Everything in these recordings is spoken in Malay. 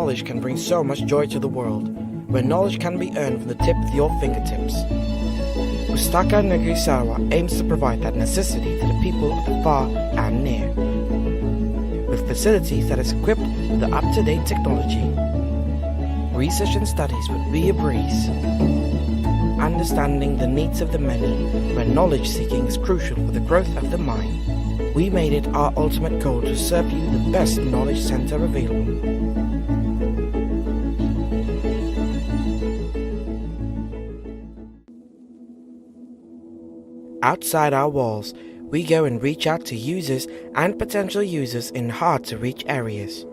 knowledge can bring so much joy to the world, where knowledge can be earned from the tip of your fingertips. Pustaka Negeri Sarawak aims to provide that necessity to the people of the far and near, with facilities that is equipped with the up-to-date technology. Research and studies would be a breeze. Understanding the needs of the many, where knowledge seeking is crucial for the growth of the mind. We made it our ultimate goal to serve you the best knowledge center available. Outside our walls, we go and reach out to users and potential users in hard-to-reach areas.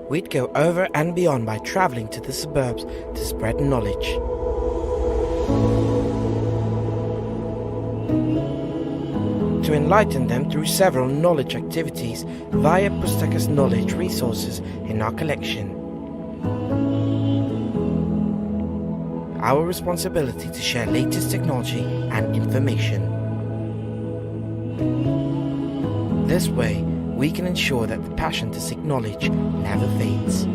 We'd go over and beyond by traveling to the suburbs to spread knowledge. To enlighten them through several knowledge activities via Pustaka's knowledge resources in our collection. Our responsibility to share latest technology and information. This way, we can ensure that the passion to seek knowledge never fades.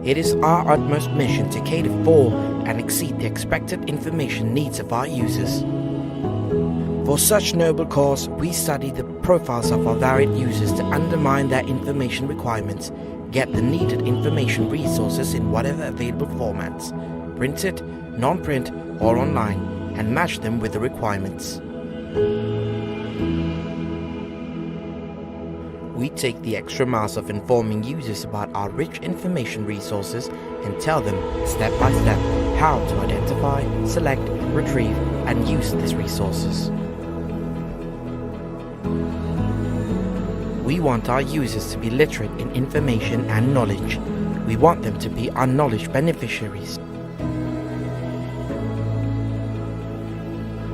It is our utmost mission to cater for and exceed the expected information needs of our users. For such noble cause, we study the profiles of our varied users to undermine their information requirements, get the needed information resources in whatever available formats, printed, non-print or online, and match them with the requirements. We take the extra miles of informing users about our rich information resources and tell them step by step how to identify, select, retrieve, and use these resources. We want our users to be literate in information and knowledge. We want them to be our knowledge beneficiaries.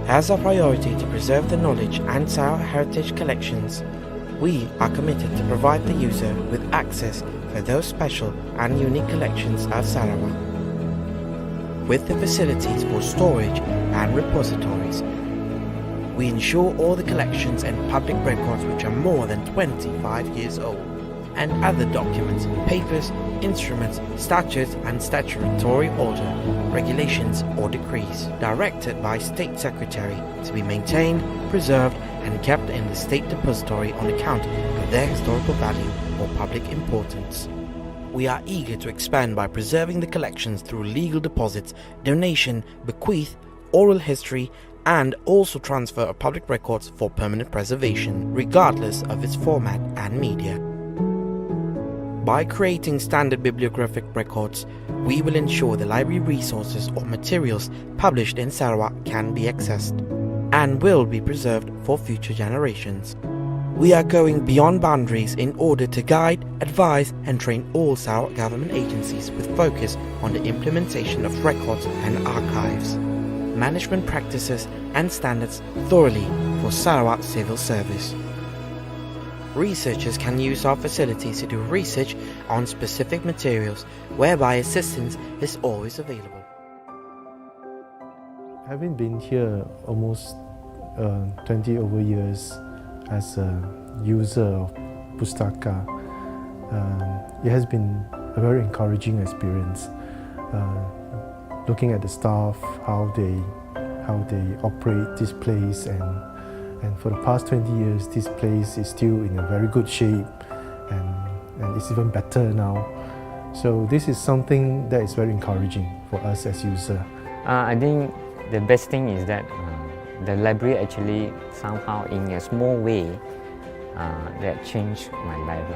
As our priority to preserve the knowledge and Sarawak heritage collections, we are committed to provide the user with access for those special and unique collections of Sarawak. With the facilities for storage and repositories, we ensure all the collections and public records which are more than 25 years old, and other documents, papers, instruments, statutes and statutory order, regulations or decrees directed by State Secretary to be maintained, preserved and kept in the State Depository on account of their historical value or public importance. We are eager to expand by preserving the collections through legal deposits, donation, bequeath, oral history, and also transfer of public records for permanent preservation, regardless of its format and media. By creating standard bibliographic records, we will ensure the library resources or materials published in Sarawak can be accessed and will be preserved for future generations. We are going beyond boundaries in order to guide, advise and train all Sarawak government agencies with focus on the implementation of records and archives, management practices and standards thoroughly for Sarawak civil service. Researchers can use our facilities to do research on specific materials, whereby assistance is always available. Having been here almost 20 over years as a user of Pustaka, it has been a very encouraging experience. Looking at the staff, how they operate this place, and for the past 20 years, this place is still in a very good shape, and it's even better now. So this is something that is very encouraging for us as users. I think the best thing is that the library actually somehow in a small way that changed my life.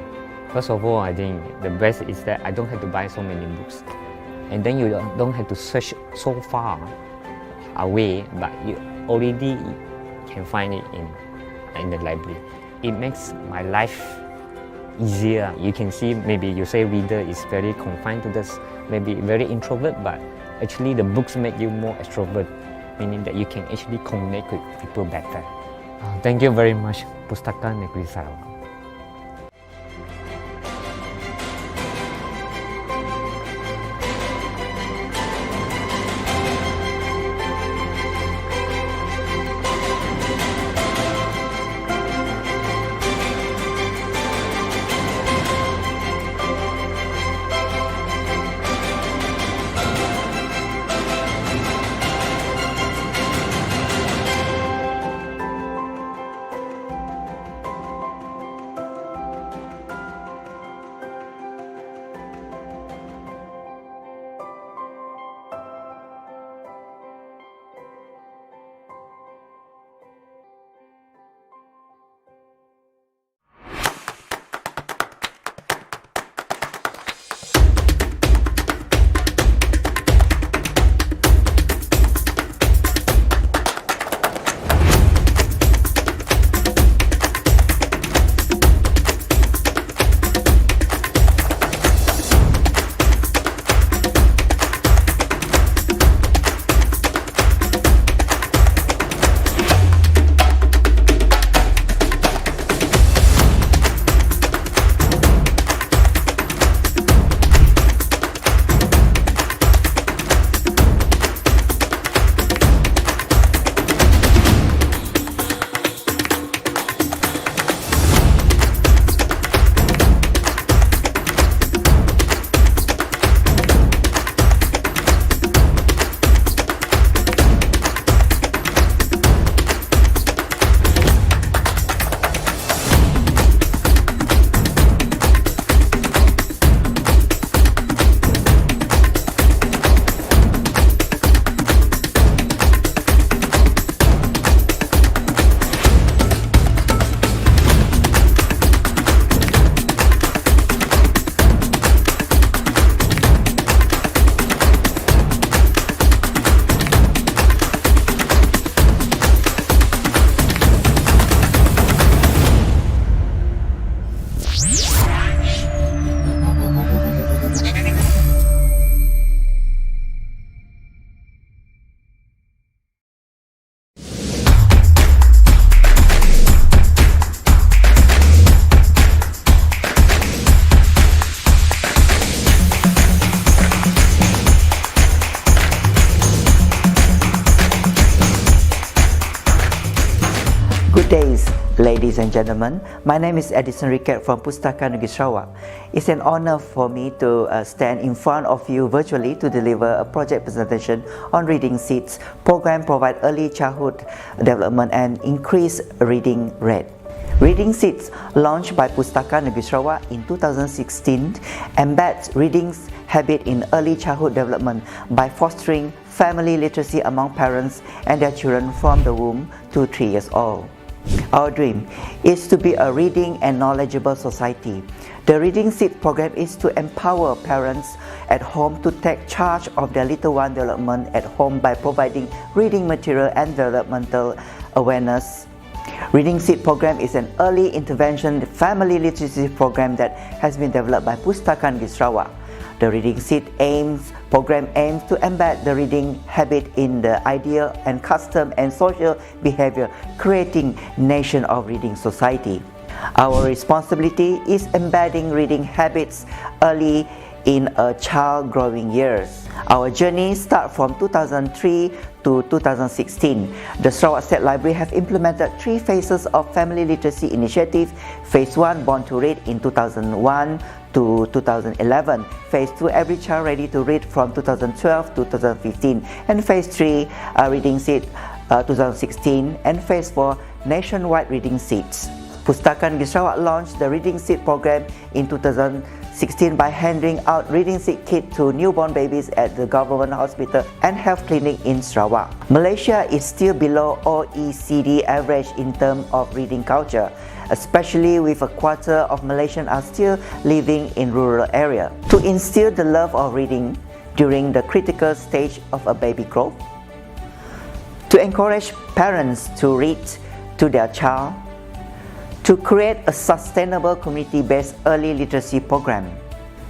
First of all, I think the best is that I don't have to buy so many books, and then you don't have to search so far away, but you already can find it in the library. It makes my life easier. You can see, maybe you say reader is very confined to this, maybe very introvert, but actually the books make you more extrovert, meaning that you can actually connect with people better. Thank you very much, Pustaka Negeri Sarawak. Ladies and gentlemen, my name is Edison Ricket from Pustaka Negeri Sarawak. It's an honor for me to stand in front of you virtually to deliver a project presentation on Reading Seeds program provide early childhood development and increase reading rate. Reading Seeds, launched by Pustaka Negeri Sarawak in 2016, embeds reading habit in early childhood development by fostering family literacy among parents and their children from the womb to 3 years old. Our dream is to be a reading and knowledgeable society. The Reading Seeds program is to empower parents at home to take charge of their little one development at home by providing reading material and developmental awareness. Reading Seed program is an early intervention family literacy program that has been developed by Pustaka Negeri Sarawak. The Reading Seed program aims to embed the reading habit in the idea and custom and social behavior, creating nation of reading society. Our responsibility is embedding reading habits early in a child growing years. Our journey starts from 2003 to 2016. The Sarawak State Library have implemented 3 phases of family literacy initiative. Phase 1, Born to Read in 2001 to 2011. Phase 2, Every Child Ready to Read from 2012 to 2015. And Phase 3, Reading Seed 2016. And Phase 4, Nationwide Reading Seeds. Pustaka Negeri Sarawak launched the Reading Seed program in 2016 by handing out Reading Seed kit to newborn babies at the government hospital and health clinic in Sarawak. Malaysia is still below OECD average in terms of reading culture, especially with a quarter of Malaysians are still living in rural area. To instill the love of reading during the critical stage of a baby growth, to encourage parents to read to their child, to create a sustainable community-based early literacy program.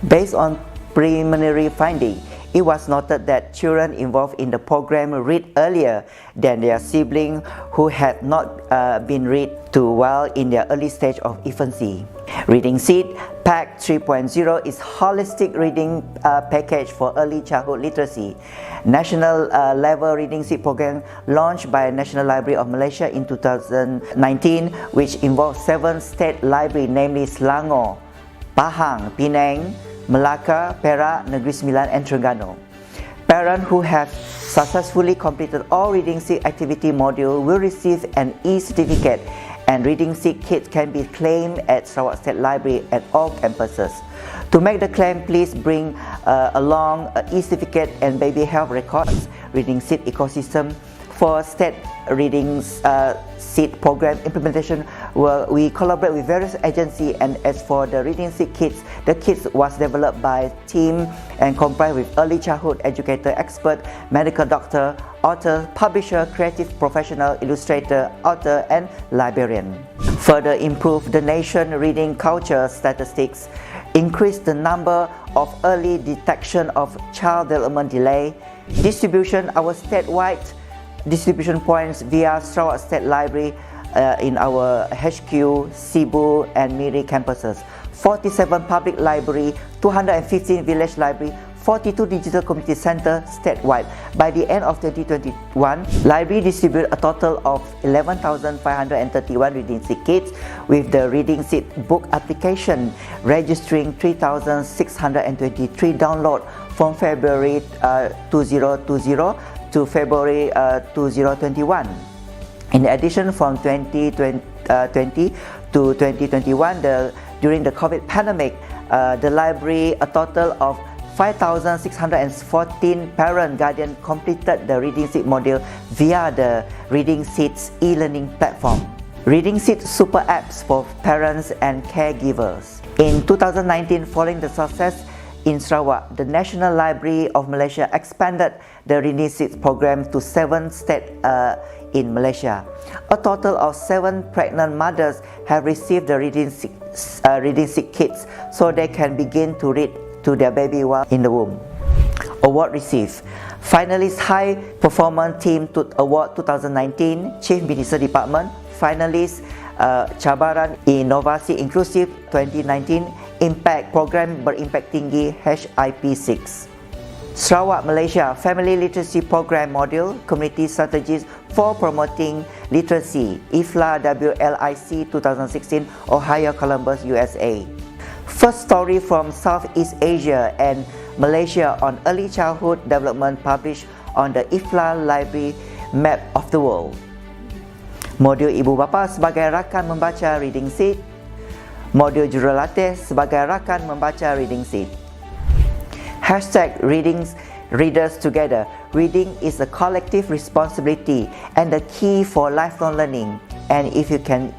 Based on preliminary finding, it was noted that children involved in the program read earlier than their siblings who had not been read to while in their early stage of infancy. Reading Seed Pack 3.0 is holistic reading package for early childhood literacy. National level Reading Seed program launched by National Library of Malaysia in 2019, which involves 7 state libraries, namely Selangor, Pahang, Penang, Melaka, Perak, Negeri Sembilan, and Terengganu. Parents who have successfully completed all Reading Seed activity module will receive an e-certificate, and Reading Seed kits can be claimed at Sarawak State Library at all campuses. To make the claim, please bring along an e-certificate and baby health records. Reading Seed ecosystem for state Reading Seed program implementation, we collaborate with various agencies, and as for the Reading Seed kits, the kits was developed by a team and comprised with early childhood educator, expert, medical doctor, author, publisher, creative professional, illustrator, author, and librarian. Further improve the nation reading culture statistics, increase the number of early detection of child development delay, distribution our statewide distribution points via Sarawak State Library in our HQ, Cebu, and Miri campuses, 47 public library, 215 village library, 42 digital community center statewide. By the end of 2021, library distribute a total of 11,531 Reading Seed kits, with the Reading Seed book application registering 3,623 download from February 2020 to February 2021. In addition, from 2020 to 2021, during the COVID pandemic, the library, a total of 5,614 parent guardian completed the Reading Seed module via the Reading Seeds e-learning platform. Reading Seed super apps for parents and caregivers. In 2019, following the success in Sarawak, the National Library of Malaysia expanded the Reading Seeds program to 7 states in Malaysia. A total of 7 pregnant mothers have received the Reading Seed kits so they can begin to read to their baby while in the womb. Award received. Finalist High Performance Team Award 2019, Chief Minister Department. Finalist Cabaran Inovasi Inklusif 2019, Impact Program Berimpact Tinggi HIP6. Sarawak, Malaysia Family Literacy Program Module Community Strategies for Promoting Literacy IFLA WLIC 2016 Ohio, Columbus, USA. First story from Southeast Asia and Malaysia on early childhood development published on the IFLA Library Map of the World. Modul Ibu Bapa sebagai rakan membaca Reading Seat. Modul Jurulatih sebagai rakan membaca Reading Seat. Hashtag Readers Together. Reading is a collective responsibility and the key for lifelong learning. And if you can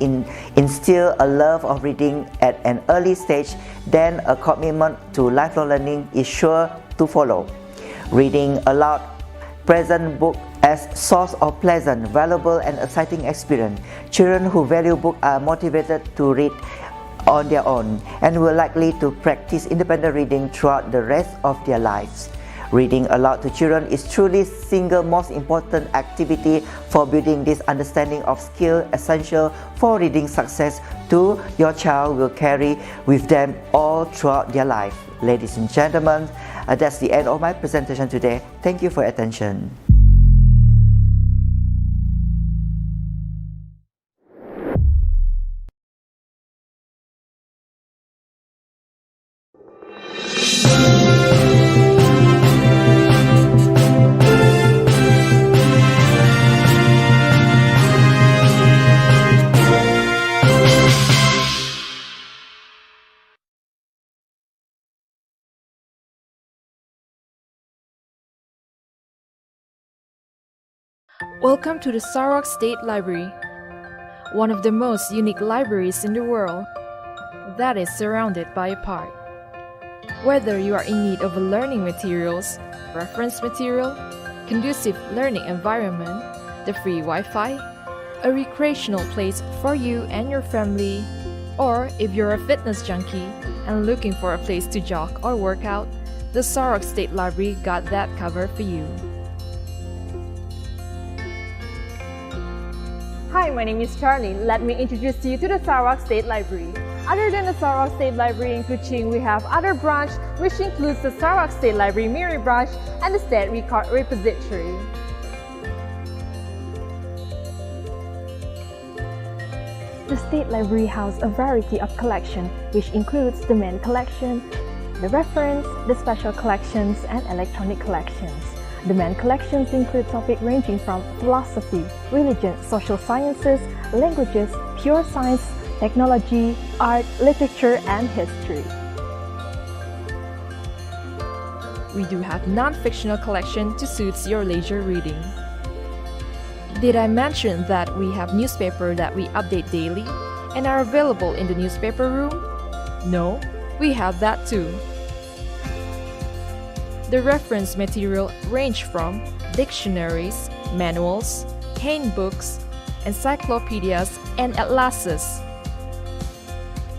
instill a love of reading at an early stage, then a commitment to lifelong learning is sure to follow. Reading aloud present book as source of pleasant, valuable and exciting experience. Children who value book are motivated to read on their own and will likely to practice independent reading throughout the rest of their lives. Reading aloud to children is truly single most important activity for building this understanding of skill essential for reading success to your child will carry with them all throughout their life. Ladies and gentlemen, that's the end of my presentation today. Thank you for your attention. Welcome to the Sarawak State Library, one of the most unique libraries in the world that is surrounded by a park. Whether you are in need of learning materials, reference material, conducive learning environment, the free Wi-Fi, a recreational place for you and your family, or if you're a fitness junkie and looking for a place to jog or work out, the Sarawak State Library got that covered for you. Hi, my name is Charlie. Let me introduce you to the Sarawak State Library. Other than the Sarawak State Library in Kuching, we have other branch which includes the Sarawak State Library Miri branch and the State Record Repository. The State Library houses a variety of collections which includes the main collection, the reference, the special collections and electronic collections. The main collections include topics ranging from philosophy, religion, social sciences, languages, pure science, technology, art, literature, and history. We do have non-fictional collection to suit your leisure reading. Did I mention that we have newspaper that we update daily and are available in the newspaper room? No, we have that too. The reference material range from dictionaries, manuals, handbooks, encyclopedias, and atlases.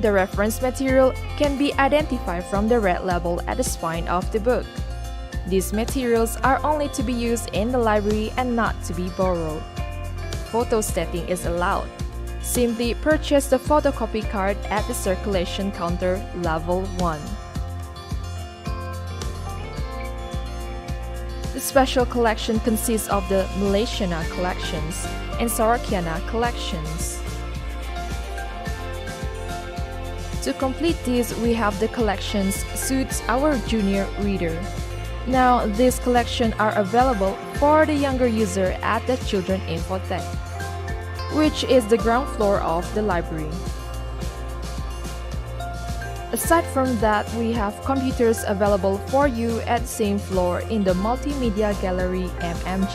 The reference material can be identified from the red label at the spine of the book. These materials are only to be used in the library and not to be borrowed. Photostating is allowed. Simply purchase the photocopy card at the circulation counter level 1. The special collection consists of the Malaysiana collections and Sarakiana collections. To complete these, we have the collections suits our junior reader. Now, these collections are available for the younger user at the Children Infotech, which is the ground floor of the library. Aside from that, we have computers available for you at the same floor in the Multimedia Gallery MMG.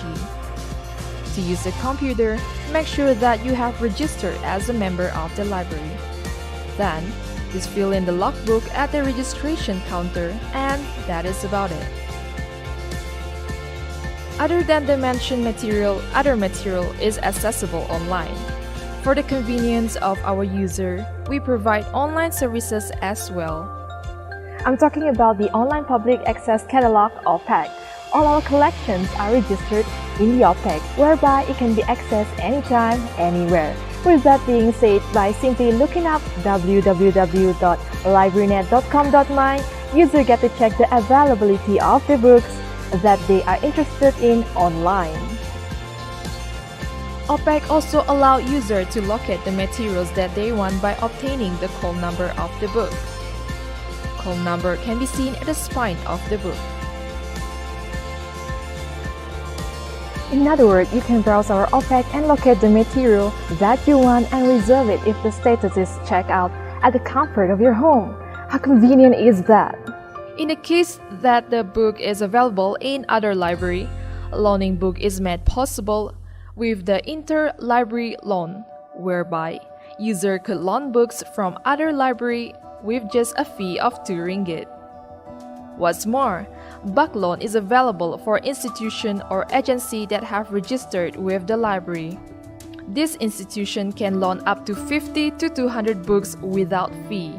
To use the computer, make sure that you have registered as a member of the library. Then, just fill in the logbook at the registration counter, and that is about it. Other than the mentioned material, other material is accessible online. For the convenience of our user, we provide online services as well. I'm talking about the Online Public Access Catalog or PAC. All our collections are registered in the OPAC, whereby it can be accessed anytime, anywhere. With that being said, by simply looking up www.librarynet.com.my, user get to check the availability of the books, that they are interested in online. OPEC also allow users to locate the materials that they want by obtaining the call number of the book. Call number can be seen at the spine of the book. In other words, you can browse our OPEC and locate the material that you want and reserve it if the status is checked out at the comfort of your home. How convenient is that? In the case that the book is available in other library, loaning book is made possible with the interlibrary loan, whereby user could loan books from other library with just a fee of 2 ringgit. What's more, book loan is available for institution or agency that have registered with the library. This institution can loan up to 50 to 200 books without fee.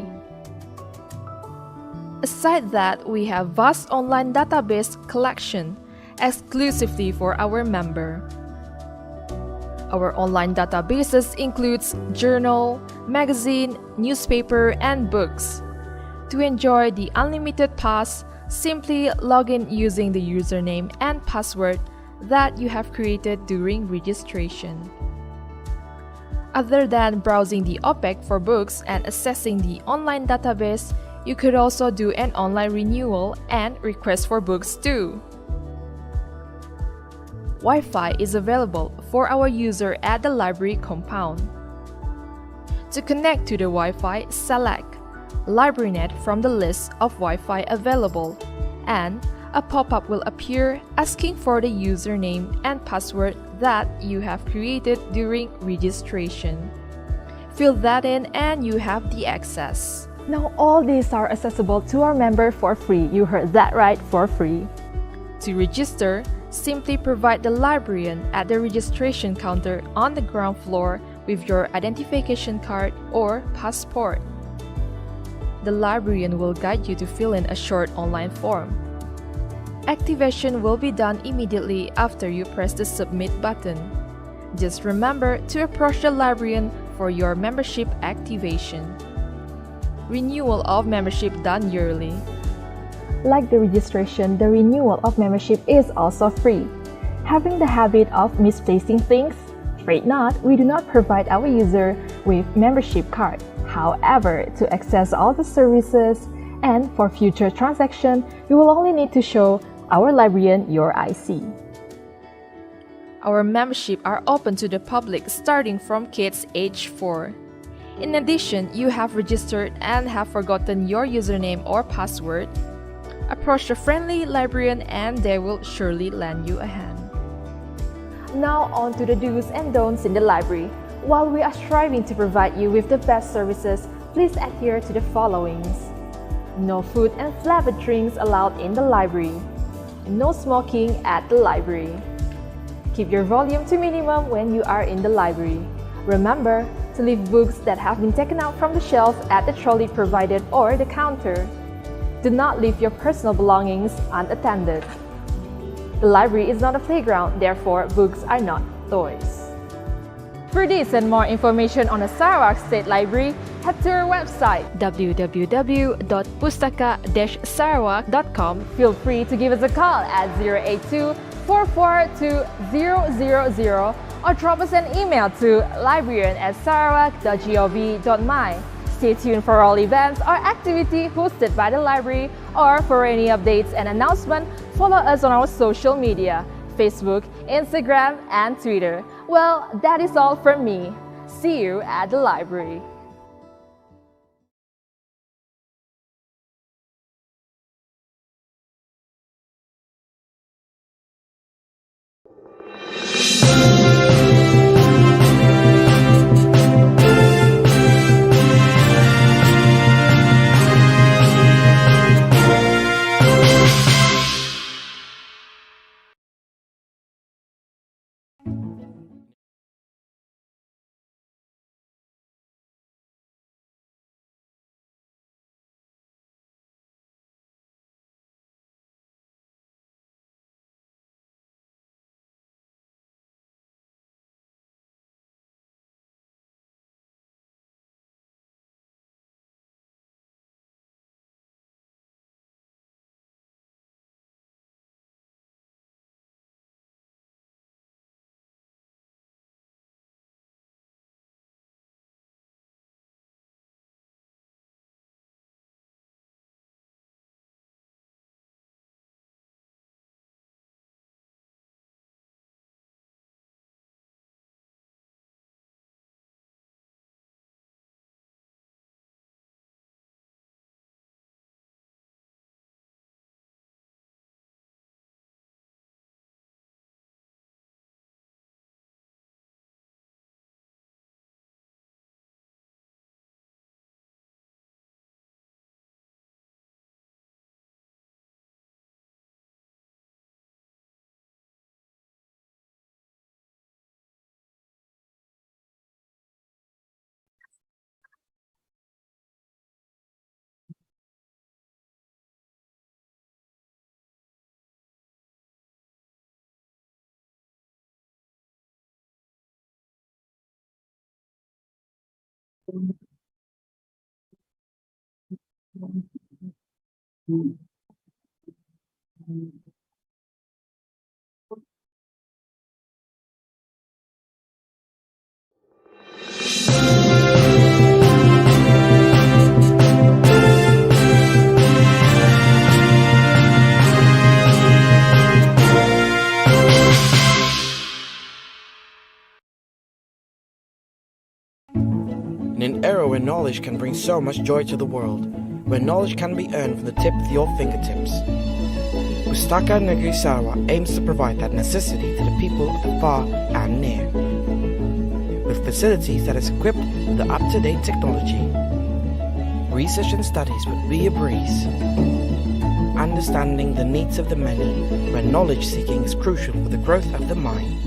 Aside that, we have vast online database collection exclusively for our member. Our online databases includes journal, magazine, newspaper, and books. To enjoy the unlimited pass, simply log in using the username and password that you have created during registration. Other than browsing the OPEC for books and accessing the online database, you could also do an online renewal and request for books too. Wi-Fi is available for our user at the library compound. To connect to the Wi-Fi, select LibraryNet from the list of Wi-Fi available, and a pop-up will appear asking for the username and password that you have created during registration. Fill that in and you have the access. Now all these are accessible to our member for free. You heard that right, for free. To register, simply provide the librarian at the registration counter on the ground floor with your identification card or passport. The librarian will guide you to fill in a short online form. Activation will be done immediately after you press the submit button. Just remember to approach the librarian for your membership activation. Renewal of membership done yearly. Like the registration, the renewal of membership is also free. Having the habit of misplacing things? Afraid not, we do not provide our user with membership card. However, to access all the services and for future transaction, you will only need to show our librarian your IC. Our membership are open to the public starting from kids age 4. In addition, you have registered and have forgotten your username or password. Approach a friendly librarian and they will surely lend you a hand. Now on to the do's and don'ts in the library. While we are striving to provide you with the best services, please adhere to the followings. No food and flavored drinks allowed in the library. No smoking at the library. Keep your volume to minimum when you are in the library. Remember to leave books that have been taken out from the shelf at the trolley provided or the counter. Do not leave your personal belongings unattended. The library is not a playground, therefore books are not toys. For this and more information on the Sarawak State Library, head to our website www.pustaka-sarawak.com. Feel free to give us a call at 082-442-000 or drop us an email to librarian@sarawak.gov.my. Stay tuned for all events or activity hosted by the library, or for any updates and announcement, follow us on our social media, Facebook, Instagram, and Twitter. Well, that is all from me. See you at the library. In an era where knowledge can bring so much joy to the world, where knowledge can be earned from the tip of your fingertips, Pustaka Negeri Sarawak aims to provide that necessity to the people of the far and near, with facilities that is equipped with the up-to-date technology. Research and studies would be a breeze. Understanding the needs of the many, where knowledge seeking is crucial for the growth of the mind.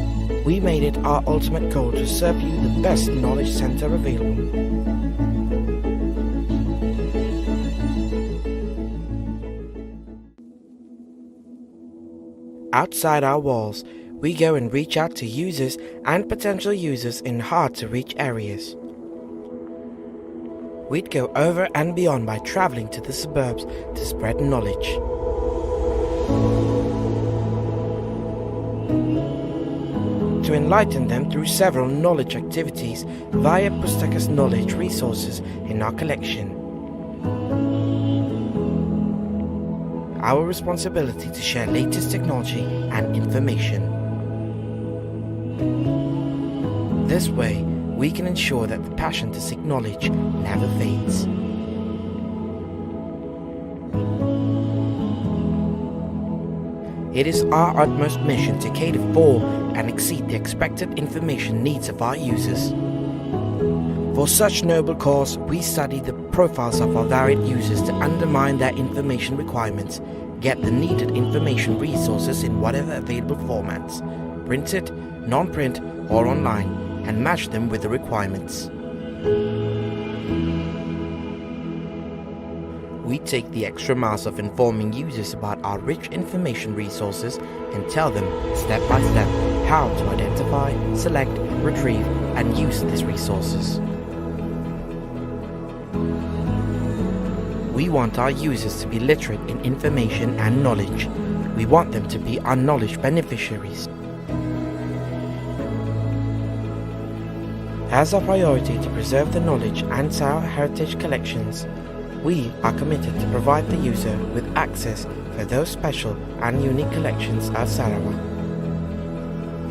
We made it our ultimate goal to serve you the best knowledge center available. Outside our walls, we go and reach out to users and potential users in hard-to-reach areas. We'd go over and beyond by traveling to the suburbs to spread knowledge. To enlighten them through several knowledge activities via Pustaka's knowledge resources in our collection. Our responsibility to share latest technology and information. This way, we can ensure that the passion to seek knowledge never fades. It is our utmost mission to cater for and exceed the expected information needs of our users. For such noble cause, we study the profiles of our varied users to undermine their information requirements, get the needed information resources in whatever available formats, printed, non-print or online, and match them with the requirements. We take the extra miles of informing users about our rich information resources and tell them step by step how to identify, select, retrieve, and use these resources. We want our users to be literate in information and knowledge. We want them to be our knowledge beneficiaries. As our priority to preserve the knowledge and Sarawak heritage collections, we are committed to provide the user with access for those special and unique collections of Sarawak.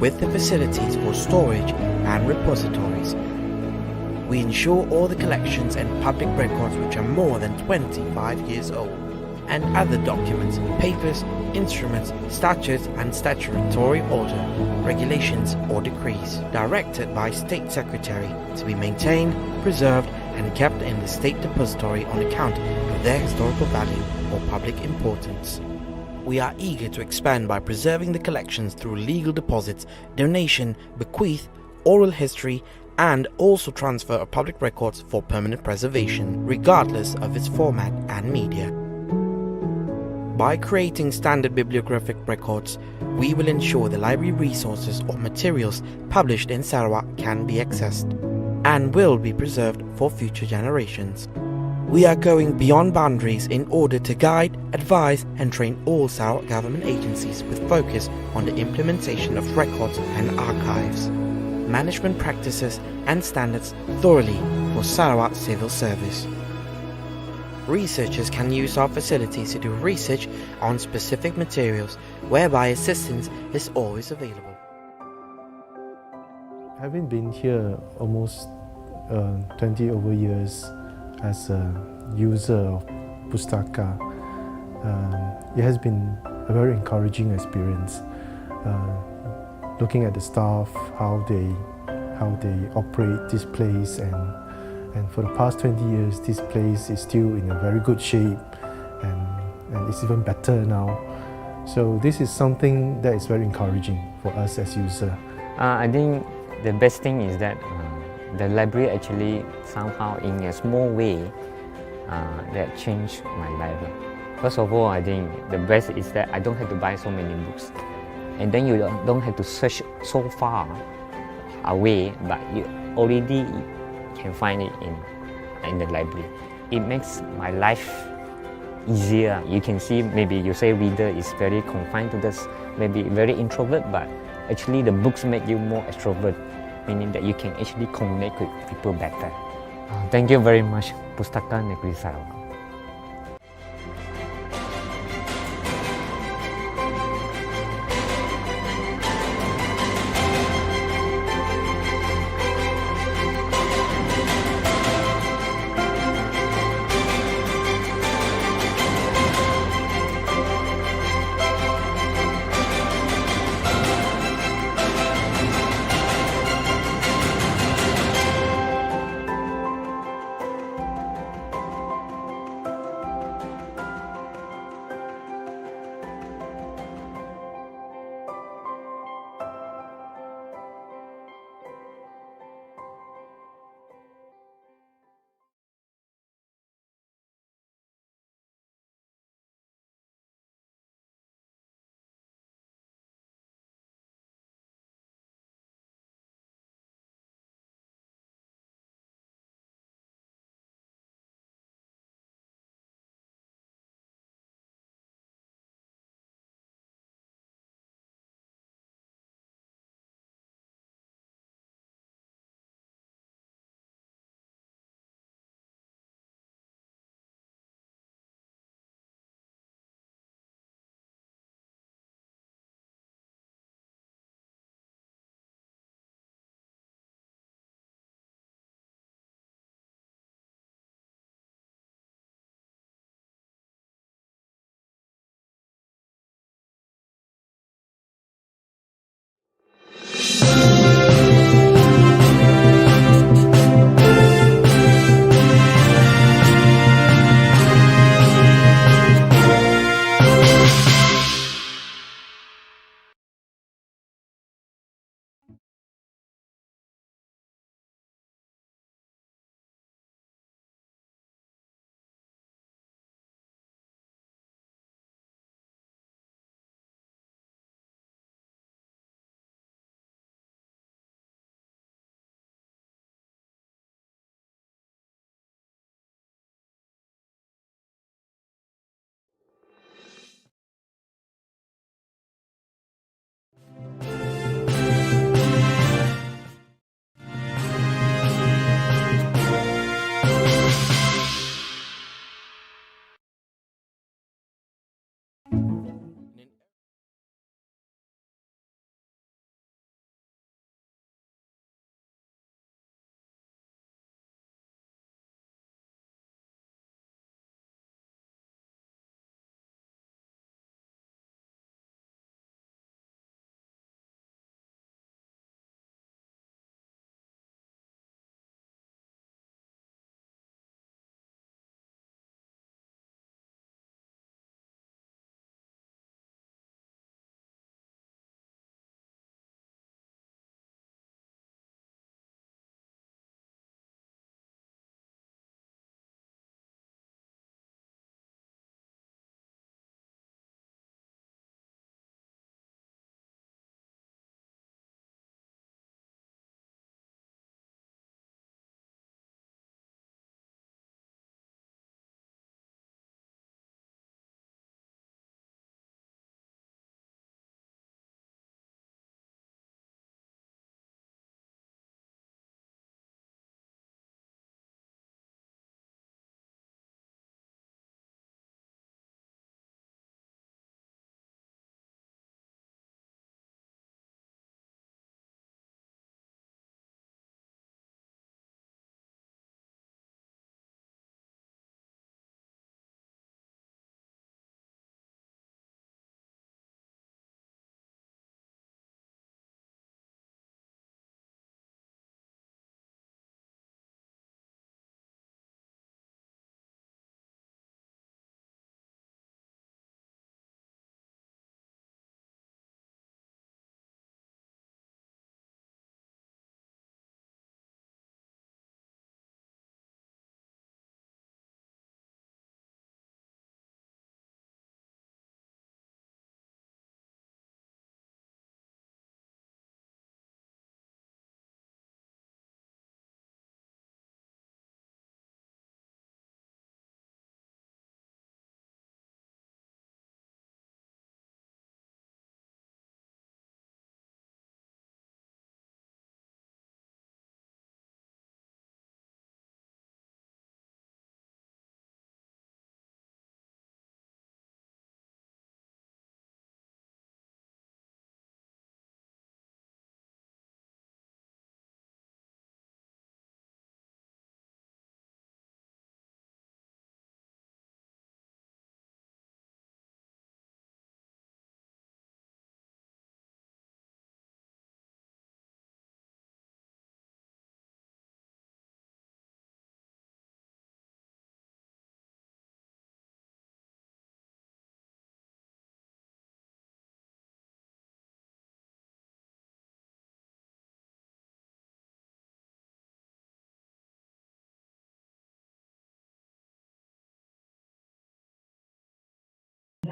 With the facilities for storage and repositories, we ensure all the collections and public records which are more than 25 years old, and other documents, papers, instruments, statutes and statutory order, regulations or decrees directed by State Secretary to be maintained, preserved and kept in the State Depository on account of their historical value or public importance. We are eager to expand by preserving the collections through legal deposits, donation, bequeath, oral history, and also transfer of public records for permanent preservation, regardless of its format and media. By creating standard bibliographic records, we will ensure the library resources or materials published in Sarawak can be accessed and will be preserved for future generations. We are going beyond boundaries in order to guide, advise and train all Sarawak government agencies with focus on the implementation of records and archives, management practices and standards thoroughly for Sarawak civil service. Researchers can use our facilities to do research on specific materials, whereby assistance is always available. Having been here almost 20 over years as a user of Pustaka, it has been a very encouraging experience. Looking at the staff, how they operate this place, and for the past 20 years, this place is still in a very good shape, and it's even better now. So this is something that is very encouraging for us as users. I think the best thing is that the library actually somehow in a small way that changed my life. First of all, I think the best is that I don't have to buy so many books, and then you don't have to search so far away, but you already can find it in the library. It makes my life easier. You can see, maybe you say reader is very confined to this, maybe very introvert, but actually the books make you more extrovert, meaning that you can actually connect with people better. Thank you very much, Pustaka Negeri Sarawak.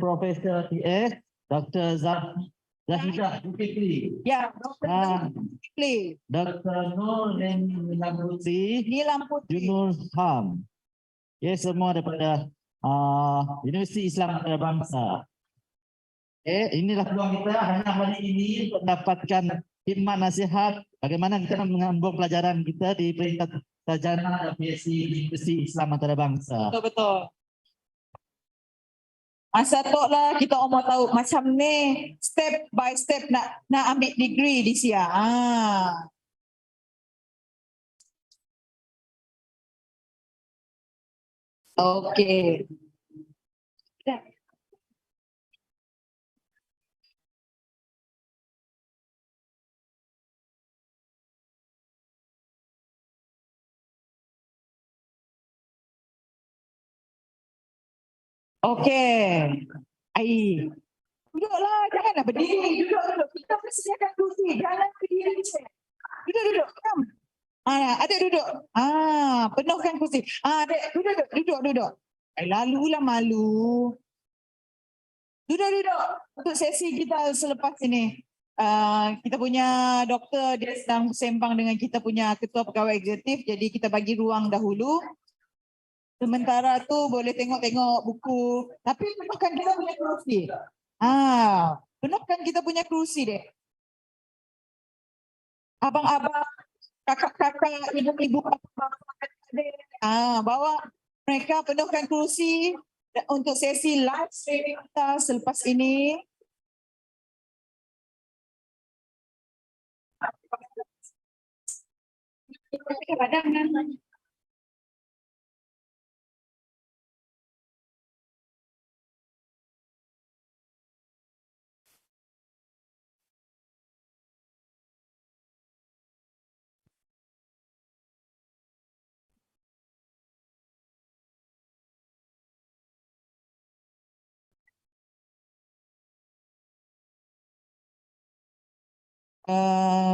Profesor TS, Dr. Zahida Zulkifli. Ya, Dr. Zulkifli. Dr. Nur Nilam Putri. Junur Ham. Ya, semua daripada Universiti Islam Antarabangsa. Inilah peluang kita hanya hari ini untuk mendapatkan khidmat nasihat bagaimana kita menggabung pelajaran kita di peringkat sarjana dan PhD di Universiti Islam Antarabangsa. Betul. Masa tu lah kita mau tahu macam ni step by step nak ambil degree di sia. Okey. Okey. Duduklah, janganlah berdiri. Duduk. Kita persediakan kursi. Jangan berdiri. Duduk. Come. Adik duduk. Penuhkan kursi. Adik, duduk. Lalulah malu. Duduk. Untuk sesi kita selepas ini. Kita punya doktor, dia sedang sembang dengan kita punya ketua pegawai eksekutif. Jadi kita bagi ruang dahulu. Sementara tu boleh tengok-tengok buku. Tapi penuhkan kita punya kerusi. Penuhkan kita punya kerusi deh. Abang-abang, kakak-kakak, ibu-ibu, bawa mereka penuhkan kerusi untuk sesi live streaming kita selepas ini.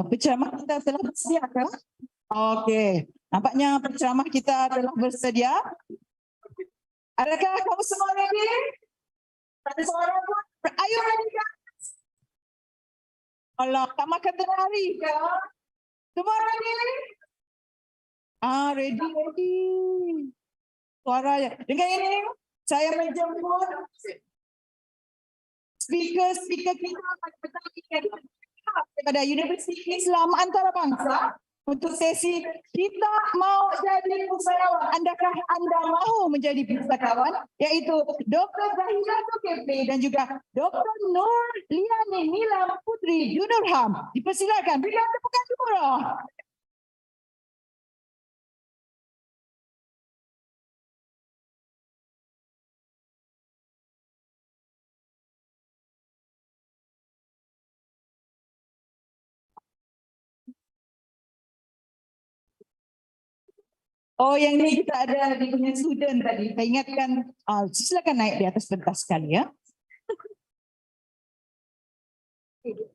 Penceramah kita telah bersedia ke? Okey. Nampaknya penceramah kita telah bersedia. Adakah kamu semua ready? Ada suara pun? Ayo ready kan? Allah, tak makan tengah hari ke? Semua ready? Ready. Suara je. Dengan ini, saya menjemput speaker kita daripada Universiti Islam Antarabangsa untuk sesi kita mau jadi pustakawan. Adakah anda mahu menjadi pustakawan? Iaitu Dr. Zahida Zulkifli dan juga Dr. Nur Nilam Putri Junurham. Dipersilakan. Berikan tepukan dulu. Oh, yang ni kita ada di punya student tadi. Saya ingatkan, silakan naik di atas pentas sekali ya. Kita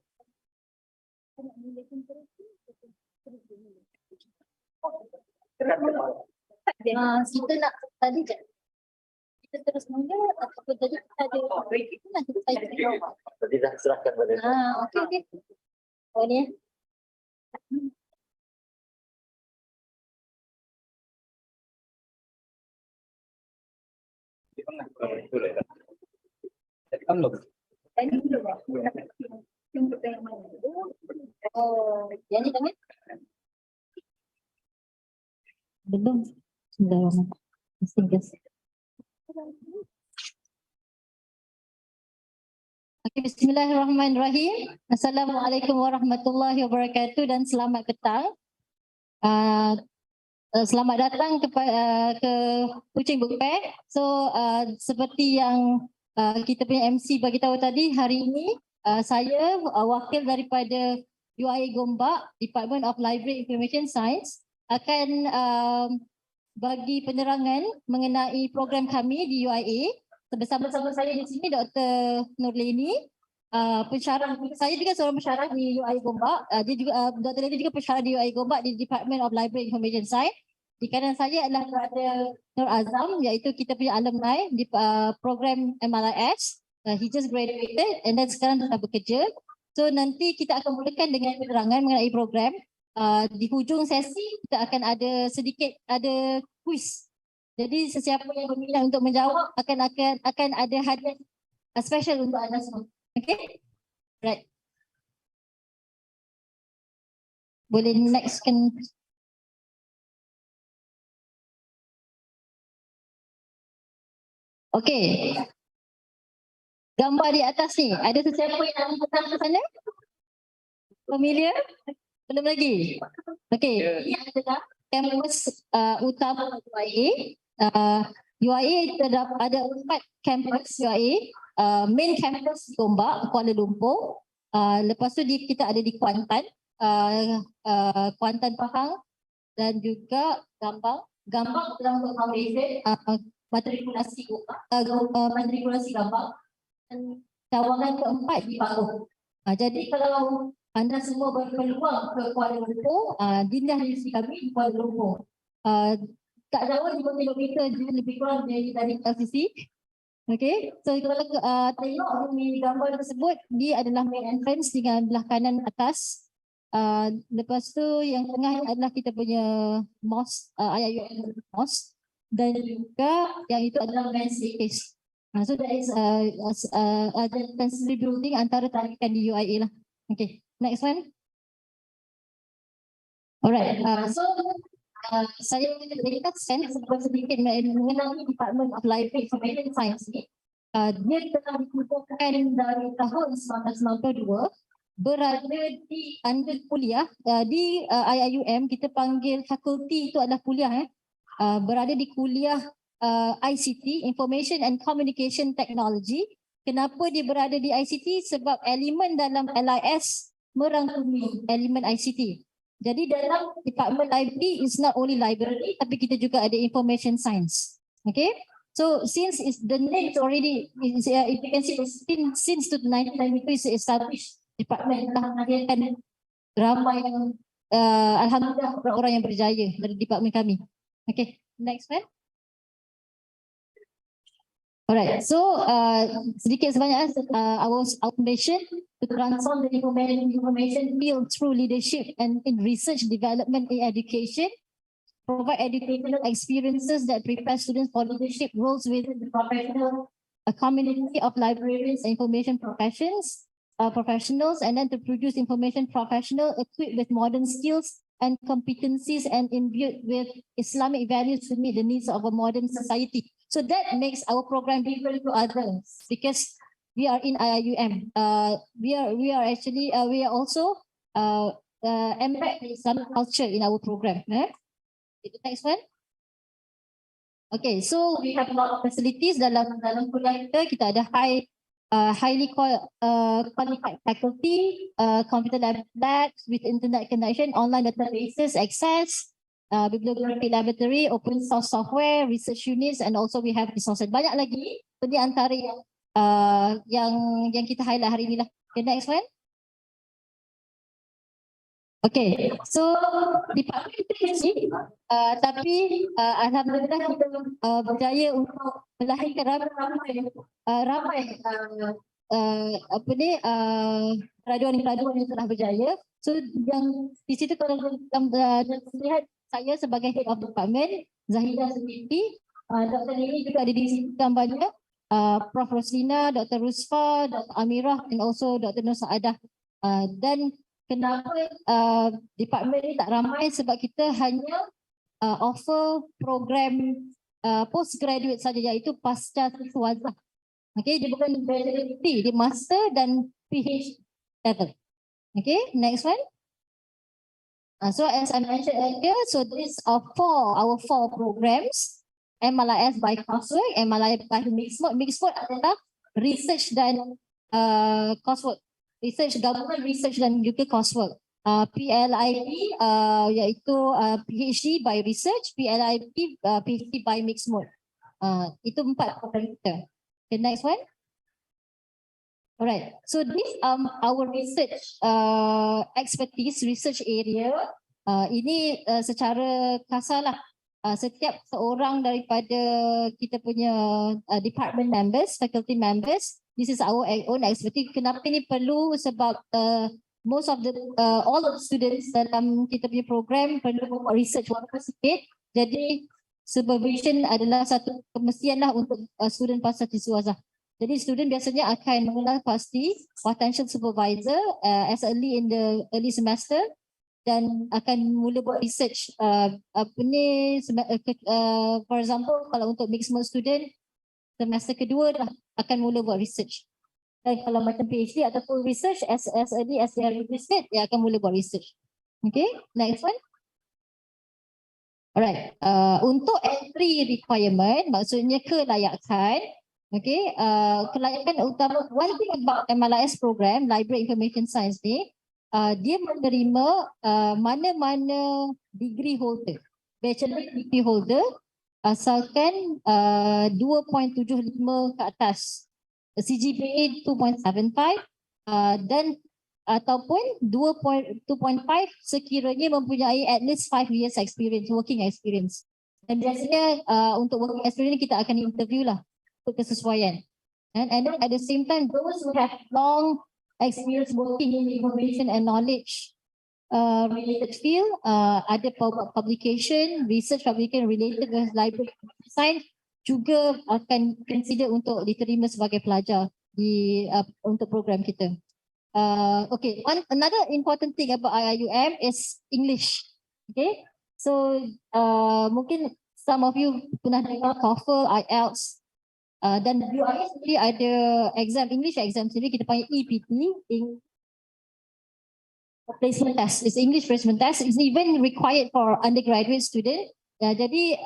nak tadi je. Kita terus mula ataupun tadi kita ada nanti saya jawab. Tadi dah serahkan pada Okey. Oh ni. Oh, yang ni kan? Belum. Bismillahirrahmanirrahim. Assalamualaikum warahmatullahi wabarakatuh dan selamat petang. Selamat datang ke Kuching Bukpek. So seperti yang kita punya MC bagi tahu tadi, hari ini saya wakil daripada UIA Gombak, Department of Library Information Science akan bagi penerangan mengenai program kami di UIA. Bersama-sama saya di sini Dr. Nurlini, pensyarah. Saya juga seorang pensyarah di UIA Gombak. Dia juga Dr. Leni juga pensyarah di UIA Gombak di Department of Library Information Science. Di kanan saya adalah Dr. Nur Azam, iaitu kita punya alumni di program MLIS. He just graduated and then sekarang dah bekerja. So nanti kita akan mulakan dengan penerangan mengenai program. Di hujung sesi kita akan ada quiz. Jadi sesiapa yang berminat untuk menjawab akan ada hadiah special untuk anda semua. Okay? Right. Boleh next kan? Okay. Gambar di atas ni, ada sesiapa yang datang ke sana? Familiar? Belum lagi? Okay. Ini adalah kampus utama UIA. UIA ada 4 kampus UIA. Main campus Gombak, Kuala Lumpur. Lepas tu kita ada di Kuantan, Kuantan Pahang dan juga Gambang. Gambang adalah untuk foundation, matrikulasi Gambang. Dan cawangan keempat di Pahang. Jadi kalau anda semua berpeluang ke Kuala Lumpur, dindah universiti kami di Kuala Lumpur. Tak jauh 5 kilometer je lebih kurang dari LCC. Okay, so kalau tengok di gambar tersebut, dia adalah main entrance dengan belah kanan atas. Lepas tu yang tengah adalah kita punya mosque, IIUM mosque, dan juga yang itu adalah main staircase. So that is sensory building antara tarikan di UIA lah. Okay, next one. Alright, so saya berikan sedikit mengenai Department of Library Information Science ni. Dia telah dikukuhkan dari tahun 1992, berada di under kuliah di IIUM. Kita panggil fakulti itu adalah kuliah, berada di kuliah ICT, Information and Communication Technology. Kenapa dia berada di ICT? Sebab elemen dalam LIS merangkumi elemen ICT. Jadi dalam Department Library is not only library, tapi kita juga ada Information Science. Okay, so since the name is already, if you can see, since 1992 is established department, telah menghadirkan ramai yang alhamdulillah orang yang berjaya dari department kami. Okay, next one. Alright, so sedikit sebanyak our mission to transform the information field through leadership and in research development in education, provide educational experiences that prepare students for leadership roles within the professional community of librarians and information professionals, and then to produce information professional equipped with modern skills and competencies and imbued with Islamic values to meet the needs of a modern society. So that makes our program different to others because we are in IIUM. We are also embed Islamic culture in our program. The next one. Okay, so we have a lot of facilities dalam kuliah kita. Kita ada highly qualified faculty, computer labs with internet connection, online databases access, bibliography laboratory, open source software, research units, and also we have resources. Banyak lagi. So di antara yang kita highlight hari ini lah. Okay, next one. Okay, so department PhD, tapi alhamdulillah kita berjaya untuk melahirkan ramai graduan yang telah berjaya. So yang di situ kalau lihat saya sebagai head of department, Zahidah sendiri, Dr. Negeri juga ada di sini gambarnya, Prof. Roslina, Dr. Rusfa, Dr. Amirah, and also Dr. Nur Saadah. Dan kenapa department ni tak ramai? Sebab kita hanya offer program postgraduate saja, iaitu pasca siswazah. Okay, dia bukan graduate degree, dia master dan PhD level. Okay, next one. So as I mentioned earlier, so these are our four programs. MLIS by coursework, MLIS by mixed mode. Mixed mode adalah research dan coursework. Research, government research dan juga coursework. PLIP iaitu PhD by research, PLIP PhD by mixed mode. Itu 4 program kita. Okay, next one. Alright, so this our research expertise, research area. Ini secara kasarlah setiap seorang daripada kita punya department members, faculty members this is our own expertise. Kenapa ni perlu? Sebab most of the all of the students dalam kita punya program perlu buat research walaupun sikit. Jadi supervision adalah satu kemestian lah untuk student pasal siswa. Jadi student biasanya akan mengenal pasti potential supervisor as early in the early semester dan akan mula buat research. For example, kalau untuk mixed mode student, semester kedua dah akan mula buat research. Dan kalau macam PhD atau full research, as early as they are registered, dia akan mula buat research. Okay, next one. Alright, untuk entry requirement, maksudnya kelayakan. Okay, kelayakan utama, one thing about MLIS program, Library Information Science ni, dia menerima mana-mana degree holder, bachelor degree holder, asalkan 2.75 ke atas, CGPA 2.75 dan ataupun 2.5 sekiranya mempunyai at least 5 years experience, working experience. Dan biasanya untuk working experience kita akan interview lah untuk kesesuaian. And then at the same time, those who have long experience working in information and knowledge related field, ada publication, research publication related with library science juga akan consider untuk diterima sebagai pelajar di untuk program kita. Okay, another important thing about IIUM is English. Okay, so mungkin some of you pernah dengar TOEFL, IELTS. Dan UIS sendiri ada exam, English exam sendiri kita panggil EPT, placement test. It's English placement test. It's even required for undergraduate student. Jadi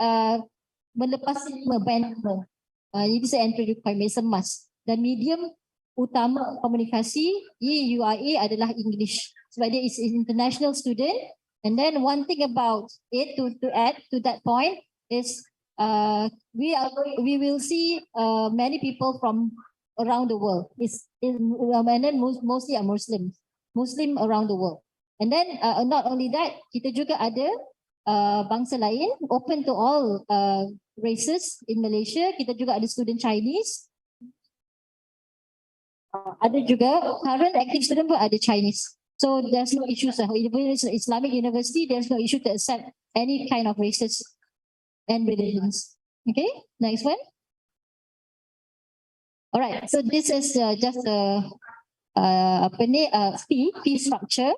melepas 5 band 5. Ini saya entry requirement, it's a must. Dan medium utama komunikasi di UIA adalah English. Sebab dia is international student. And then one thing about it to add to that point is we will see many people from around the world. And then mostly are Muslim around the world. And then not only that, kita juga ada bangsa lain, open to all races in Malaysia. Kita juga ada student Chinese. Ada juga current active student pun ada Chinese. So there's no issues. Islamic University, there's no issue to accept any kind of races and religions. Okay, next one. All right, so this is just a fee structure.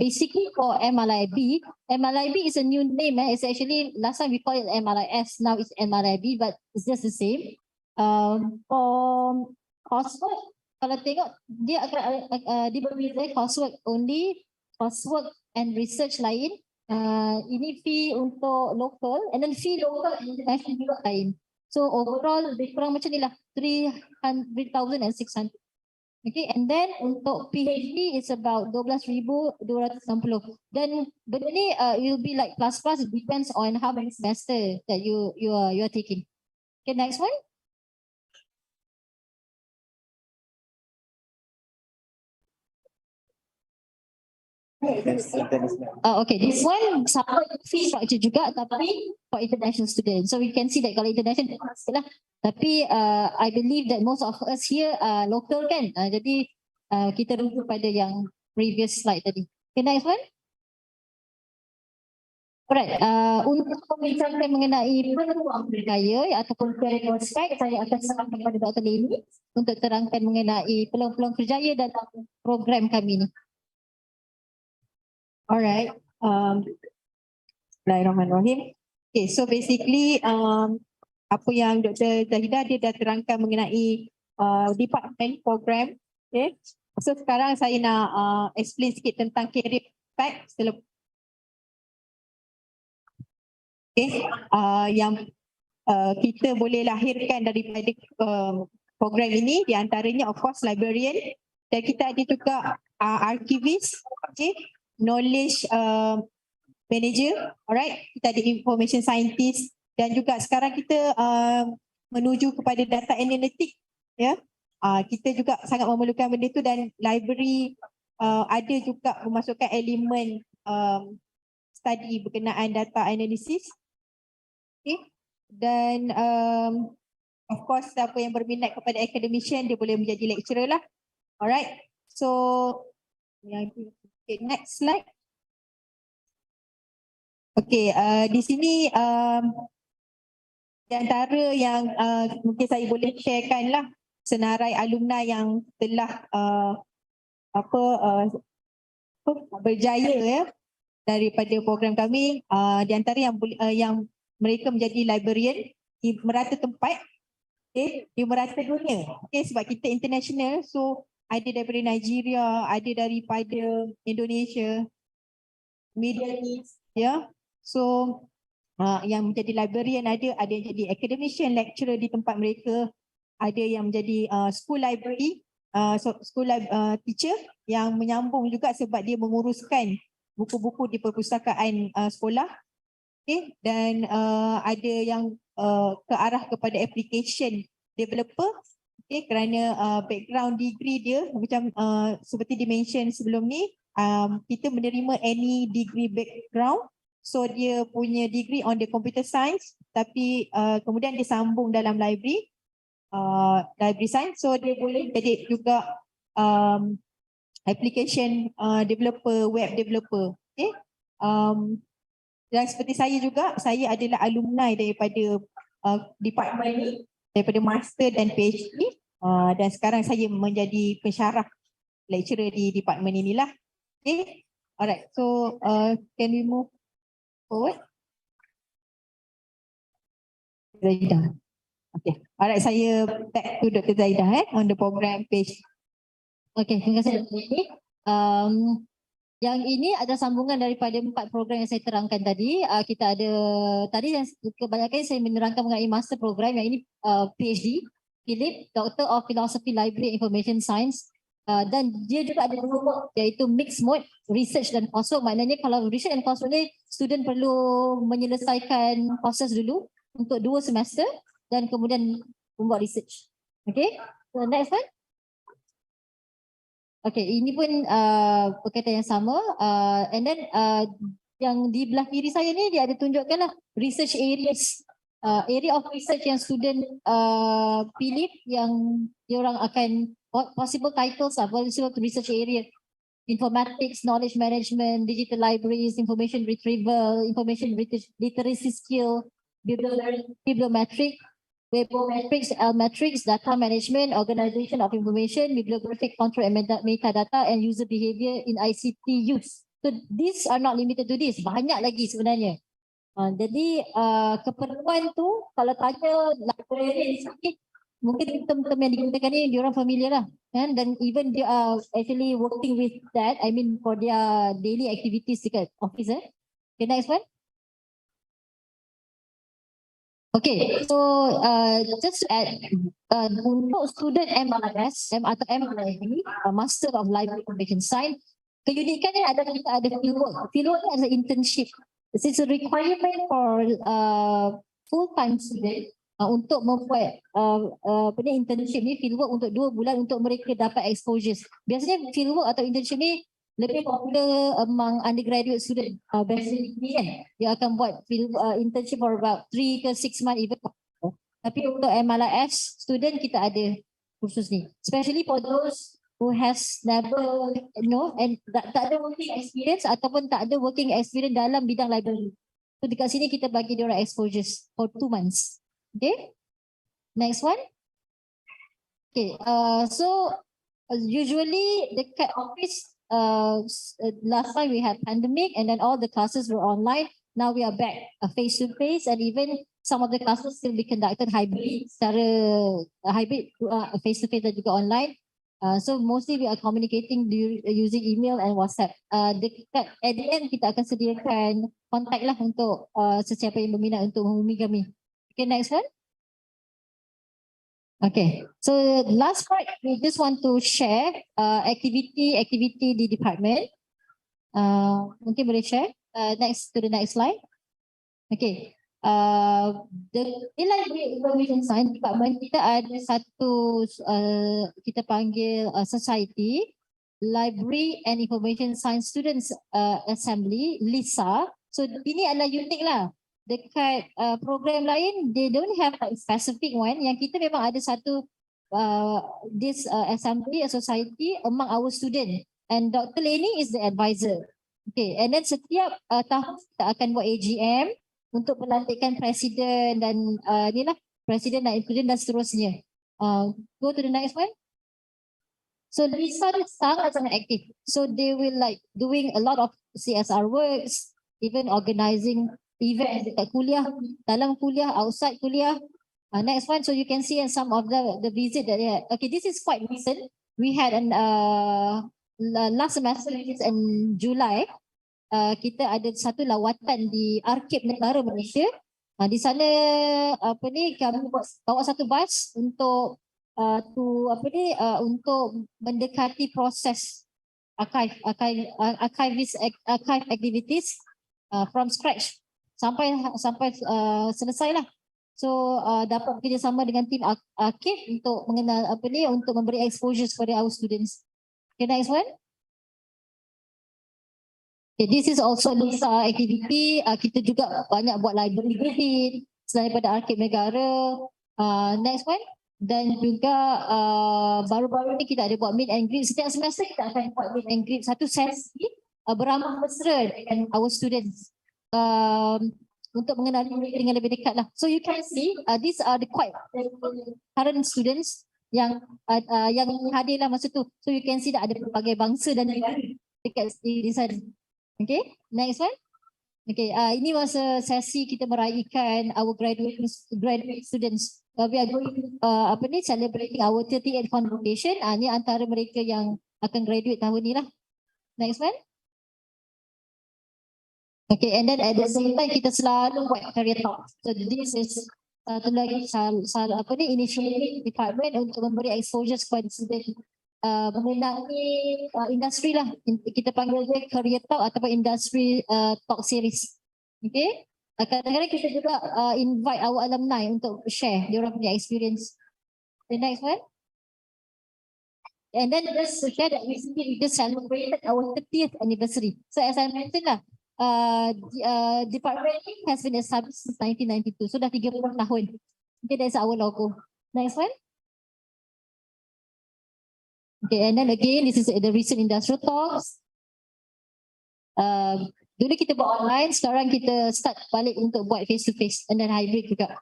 Basically for MLIB is a new name. It's actually last time we call it MLIS, now it's MLIB, but it's just the same. For coursework, kalau tengok dia akan diberi coursework only, coursework and research lain. Ini fee untuk local and then fee local and international juga lain. So overall lebih kurang macam ni lah, 300,600. Okay, and then untuk PhD is about 12,260. Dan benda ni will be like plus, it depends on how many semester that you are taking. Okay, next one. Okay, this one sama fee structure juga tapi for international students. So we can see that kalau international lah. Tapi I believe that most of us here are local kan. Jadi kita rujuk pada yang previous slide tadi. Okay, next one. Alright, untuk membicarakan mengenai peluang berjaya ataupun career prospect, saya akan serahkan kepada Dr. Leni untuk terangkan mengenai peluang-peluang kerjaya dalam program kami ni. Alright, Bismillahirrahmanirrahim. Okay, so basically apa yang Dr. Zahidah dia dah terangkan mengenai department program. Okay, so sekarang saya nak explain sikit tentang career path. Okay, yang kita boleh lahirkan daripada program ini, di antaranya of course librarian, dan kita ada juga archivist, okay, knowledge manager, alright, kita ada information scientist, dan juga sekarang kita menuju kepada data analytic, ya. Kita juga sangat memerlukan benda itu, dan library ada juga memasukkan elemen study berkenaan data analysis. Okay. Dan of course siapa yang berminat kepada academician dia boleh menjadi lecturer lah. Alright. So okay, next slide. Okay, di sini di antara yang mungkin saya boleh sharekan lah senarai alumni yang telah berjaya ya daripada program kami. Di antara yang mereka menjadi librarian di merata tempat, okay, di merata dunia. Okay, sebab kita international, so ada daripada Nigeria, ada daripada Indonesia, Middle East, ya. So yang menjadi librarian ada yang jadi academician, lecturer di tempat mereka, ada yang menjadi school library, teacher yang menyambung juga sebab dia menguruskan buku-buku di perpustakaan sekolah. Okay. Dan ada yang ke arah kepada application developer, okay, kerana background degree dia macam seperti dimention sebelum ni, kita menerima any degree background. So dia punya degree on the computer science, tapi kemudian dia sambung dalam library science, so dia boleh jadi juga application developer, web developer. Okay. Dan seperti saya juga, saya adalah alumni daripada department ni, daripada master dan PhD, dan sekarang saya menjadi pensyarah lecturer di department inilah. Okay. Alright, so can we move forward? Zaidah. Okay. Alright, saya back to Dr. Zaidah on the program page. Okay, terima kasih Dr. Zaidah. Yang ini ada sambungan daripada 4 program yang saya terangkan tadi. Kita ada tadi yang kebanyakan saya menerangkan mengenai master program, yang ini PhD, Philip, Doctor of Philosophy Library Information Science. Dan dia juga ada 2 mode, iaitu mixed mode, research dan coursework. Maknanya kalau research dan coursework ni, student perlu menyelesaikan proses dulu untuk 2 semester dan kemudian membuat research. Okay, so next one. Okay, ini pun berkaitan yang sama. And then yang di belah kiri saya ni dia ada tunjukkan lah research areas. Area of research yang student pilih, yang diorang akan possible titles lah, possible research area. Informatics, knowledge management, digital libraries, information retrieval, information literacy skill, bibliometric, Webometrics, L-metrics, data management, organization of information, bibliographic control and metadata, and user behavior in ICT use. So these are not limited to this. Banyak lagi sebenarnya. Jadi keperluan tu kalau tanya librarian sikit, mungkin term-term yang digunakan ni diorang familiar lah. Dan even they are actually working with that, I mean for their daily activities dekat office. Okay, next one. Okay, so just to add, untuk student MLIS, Master of Library Information Science, keunikannya adalah kita ada fieldwork. Fieldwork ni adalah internship. This is a requirement for full-time student untuk membuat internship ni, fieldwork untuk 2 bulan untuk mereka dapat exposures. Biasanya fieldwork atau internship ni lebih popular among undergraduate student, bachelor degree kan. Dia akan buat internship for about 3 ke 6 months even. Tapi untuk MLIS student kita ada kursus ni. Especially for those who has never and tak ada working experience ataupun tak ada working experience dalam bidang library. So dekat sini kita bagi dia orang exposures for 2 months. Okay. Next one. Okay. So usually dekat office, last time we had pandemic and then all the classes were online. Now we are back face to face, and even some of the classes still be conducted hybrid, secara hybrid face to face dan juga online. So mostly we are communicating using email and WhatsApp. At the end kita akan sediakan kontak lah untuk sesiapa yang berminat untuk menghubungi kami. Okay, next one. Okay, so last part we just want to share activity di department. Mungkin boleh share next to the next slide. Okay, the Library Information Science department kita ada satu kita panggil society, Library and Information Science Students Assembly, LISA. So ini adalah unik lah. dekat program lain, they don't have like specific one. Yang kita memang ada satu this assembly, a society among our student, and Dr. Leni is the advisor. Okay, and then setiap tahun kita akan buat AGM untuk pelantikan presiden dan inilah presiden dan presiden dan seterusnya. Go to the next one. So Lisa is sangat aktif. So they will like doing a lot of CSR works, even organizing events dekat kuliah, dalam kuliah, outside kuliah. Next one, so you can see some of the visit that they had. Okay, this is quite recent. We had an last semester in July. Kita ada satu lawatan di Arkib Negara Malaysia. Di sana kami bawa satu bus untuk untuk mendekati proses archive activities from scratch sampai selesai lah. So dapat bekerjasama dengan tim arkib untuk mengenal untuk memberi exposure kepada our students. Okay, next one. Okay, this is also Lisa activity. Kita juga banyak buat library visit selain daripada arkib negara. Next one. Dan juga baru-baru ni kita ada buat meet and greet. Setiap semester kita akan buat meet and greet satu sesi beramah mesra dengan our students untuk mengenali mereka dengan lebih dekat lah. So you can see these are the quite current students yang hadir lah masa tu. So you can see that ada pelbagai bangsa dan negara dekat di sana. Okay, next one. Okay, ini masa sesi kita meraihkan our graduate students. We are going celebrating our 38th convocation. Ini antara mereka yang akan graduate tahun ni lah. Next one. Okay, and then at the same time kita selalu buat career talk. So this is satu lagi initiative department untuk memberi exposure kepada student mengenai industri lah. Kita panggil dia career talk ataupun industry talk series. Okay. Kadang-kadang kita juga invite our alumni untuk share dia orang punya experience. The next one. And then just to share that recently we just celebrated our 30th anniversary. So as I mentioned lah, department has been established since 1992. So dah 30 tahun. Okay, that's our logo. Next one. Okay, and then again, this is the recent industrial talks. Dulu kita buat online, sekarang kita start balik untuk buat face to face and then hybrid juga.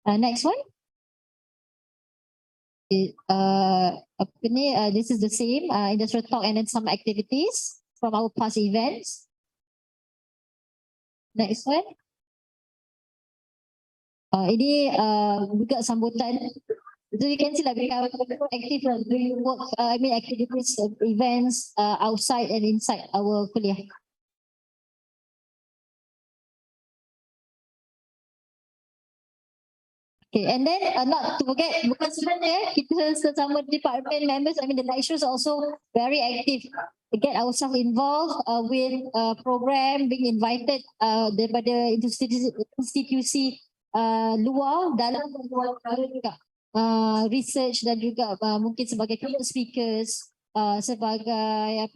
Next one. This is the same industrial talk and then some activities from our past events. Next one. Ini juga sambutan. So you can see like we have active doing work, activities, events outside and inside our kuliah. Okay, and then not to forget, bukan sebenarnya kita sesama department members, the lecturers are also very active to get ourselves involved with program, being invited daripada institusi luar dalam luar negara juga. Research dan juga mungkin sebagai keynote speakers, sebagai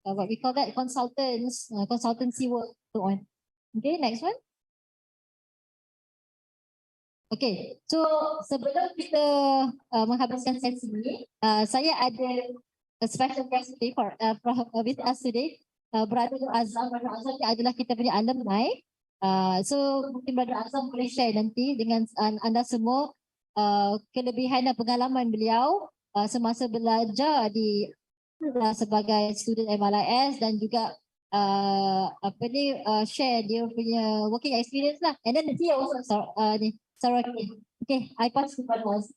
what we call that, consultancy work, so on. Okay, next one. Okay, so sebelum kita menghabiskan sesi ini, saya ada a special guest today with us today, Brother Azam. Brother Azam adalah kita punya alumni. So mungkin Brother Azam boleh share nanti dengan anda semua kelebihan dan pengalaman beliau semasa belajar di sebagai student MLIS dan juga share dia punya working experience lah. And then dia also Sarawak. Okay, I pass to Brother Azam.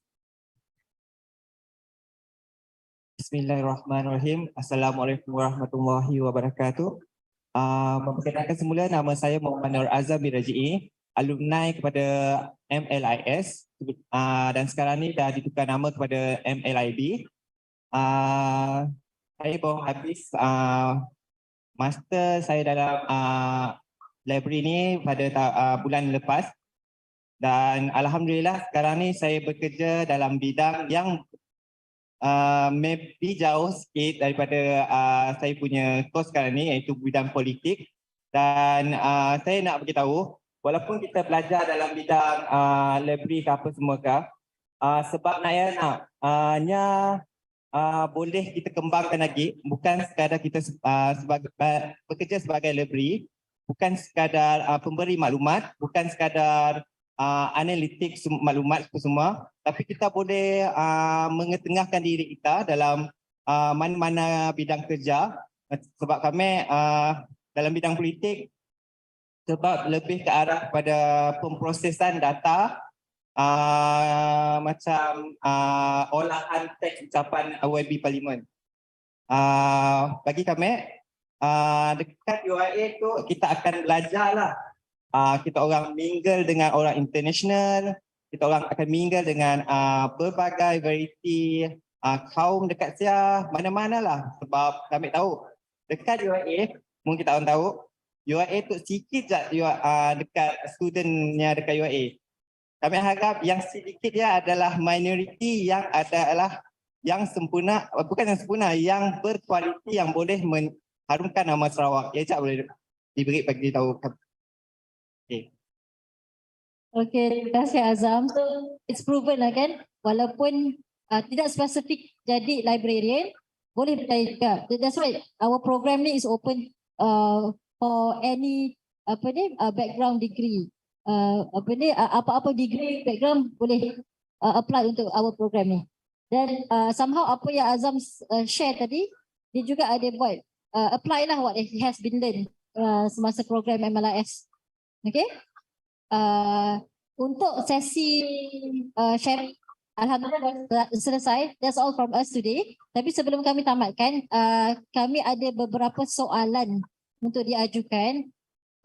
Bismillahirrahmanirrahim. Assalamualaikum warahmatullahi wabarakatuh. Memperkenalkan semula, nama saya Muhammad Nur Azam bin Raji'i, alumni kepada MLIS dan sekarang ni dah ditukar nama kepada MLIB. Saya baru habis master saya dalam library ni pada bulan lepas dan alhamdulillah sekarang ni saya bekerja dalam bidang yang maybe jauh sikit daripada saya punya course sekarang ni, iaitu bidang politik. Dan saya nak beritahu, walaupun kita belajar dalam bidang library ke apa semua ke, sebab nak boleh kita kembangkan lagi, bukan sekadar kita bekerja sebagai library, bukan sekadar pemberi maklumat, bukan sekadar analitik maklumat semua, tapi kita boleh mengetengahkan diri kita dalam mana-mana bidang kerja. Sebab kami dalam bidang politik, sebab lebih ke arah kepada pemprosesan data, macam olahan teks ucapan YB Parlimen. Bagi kami, dekat UIA tu kita akan belajar lah. Kita orang mingle dengan orang international, kita orang akan mingle dengan berbagai variety kaum dekat Sia, mana-mana lah. Sebab kami tahu dekat UIA, mungkin kita orang tahu, UIA tu sikit je dekat studentnya dekat UIA. Kami harap yang sedikit dia adalah minoriti yang adalah yang sempurna, bukan yang sempurna, yang berkualiti, yang boleh mengharumkan nama Sarawak. Ya, Cak boleh diberi bagi tahu. Okay. Okay, terima kasih Azam. So, it's proven lah kan, walaupun tidak spesifik jadi librarian, boleh berjaya juga. That's why our program ni is open for any background degree. Apa-apa degree background boleh apply untuk our program ni. Dan somehow apa yang Azam share tadi, dia juga ada buat apply lah what he has been learned semasa program MLIS. Okay. Untuk sesi sharing, alhamdulillah dah selesai. That's all from us today. Tapi sebelum kami tamatkan, kami ada beberapa soalan untuk diajukan.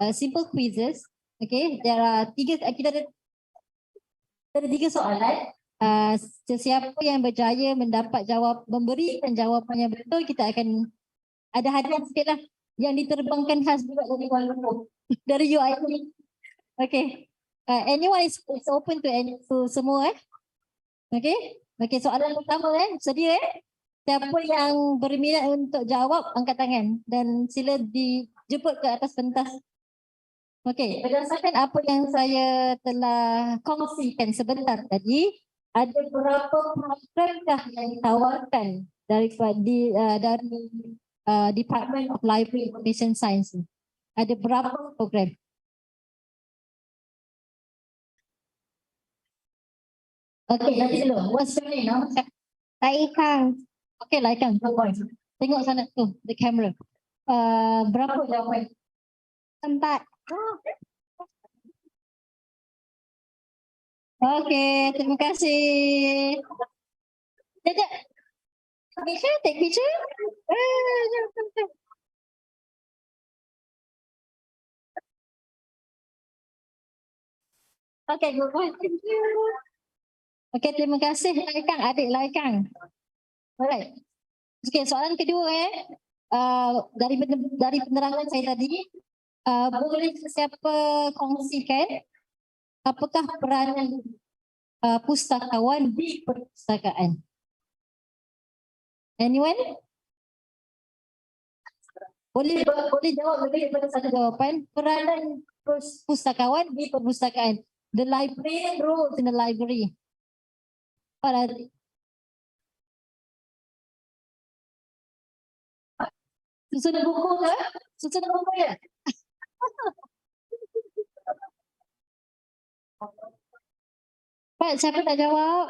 Simple quizzes. Okay, kita ada 3 soalan. Sesiapa yang berjaya memberikan jawapan yang betul, kita akan ada hadiah sikit lah yang diterbangkan khas juga dari Kuala Lumpur, dari UIUM. Okay, anyone is open to semua Okay, soalan pertama sedia Siapa yang berminat untuk jawab, angkat tangan dan sila dijemput ke atas pentas. Okey, berdasarkan apa yang saya telah kongsikan sebentar tadi, ada berapa programkah yang ditawarkan dari Department of Library Information Science? Ada berapa program? Okey, nanti dulu. What's your name? Nama siapa? Laikang. Okey, Laikang. Tengok sana tu, the camera. Berapa jawapan? 4. Okey, terima kasih. Sekejap. Take picture. Okey, good boy. Thank you. Okey, terima kasih Laikang, adik Laikang. Alright. Okey, soalan kedua dari penerangan saya tadi, boleh sesiapa kongsikan apakah peranan pustakawan di perpustakaan? Anyone? Boleh jawab lebih daripada satu jawapan. Peranan pustakawan di perpustakaan. The librarian role in the library. Susunan buku ke? Susunan buku ya? Pak, siapa tak jawab?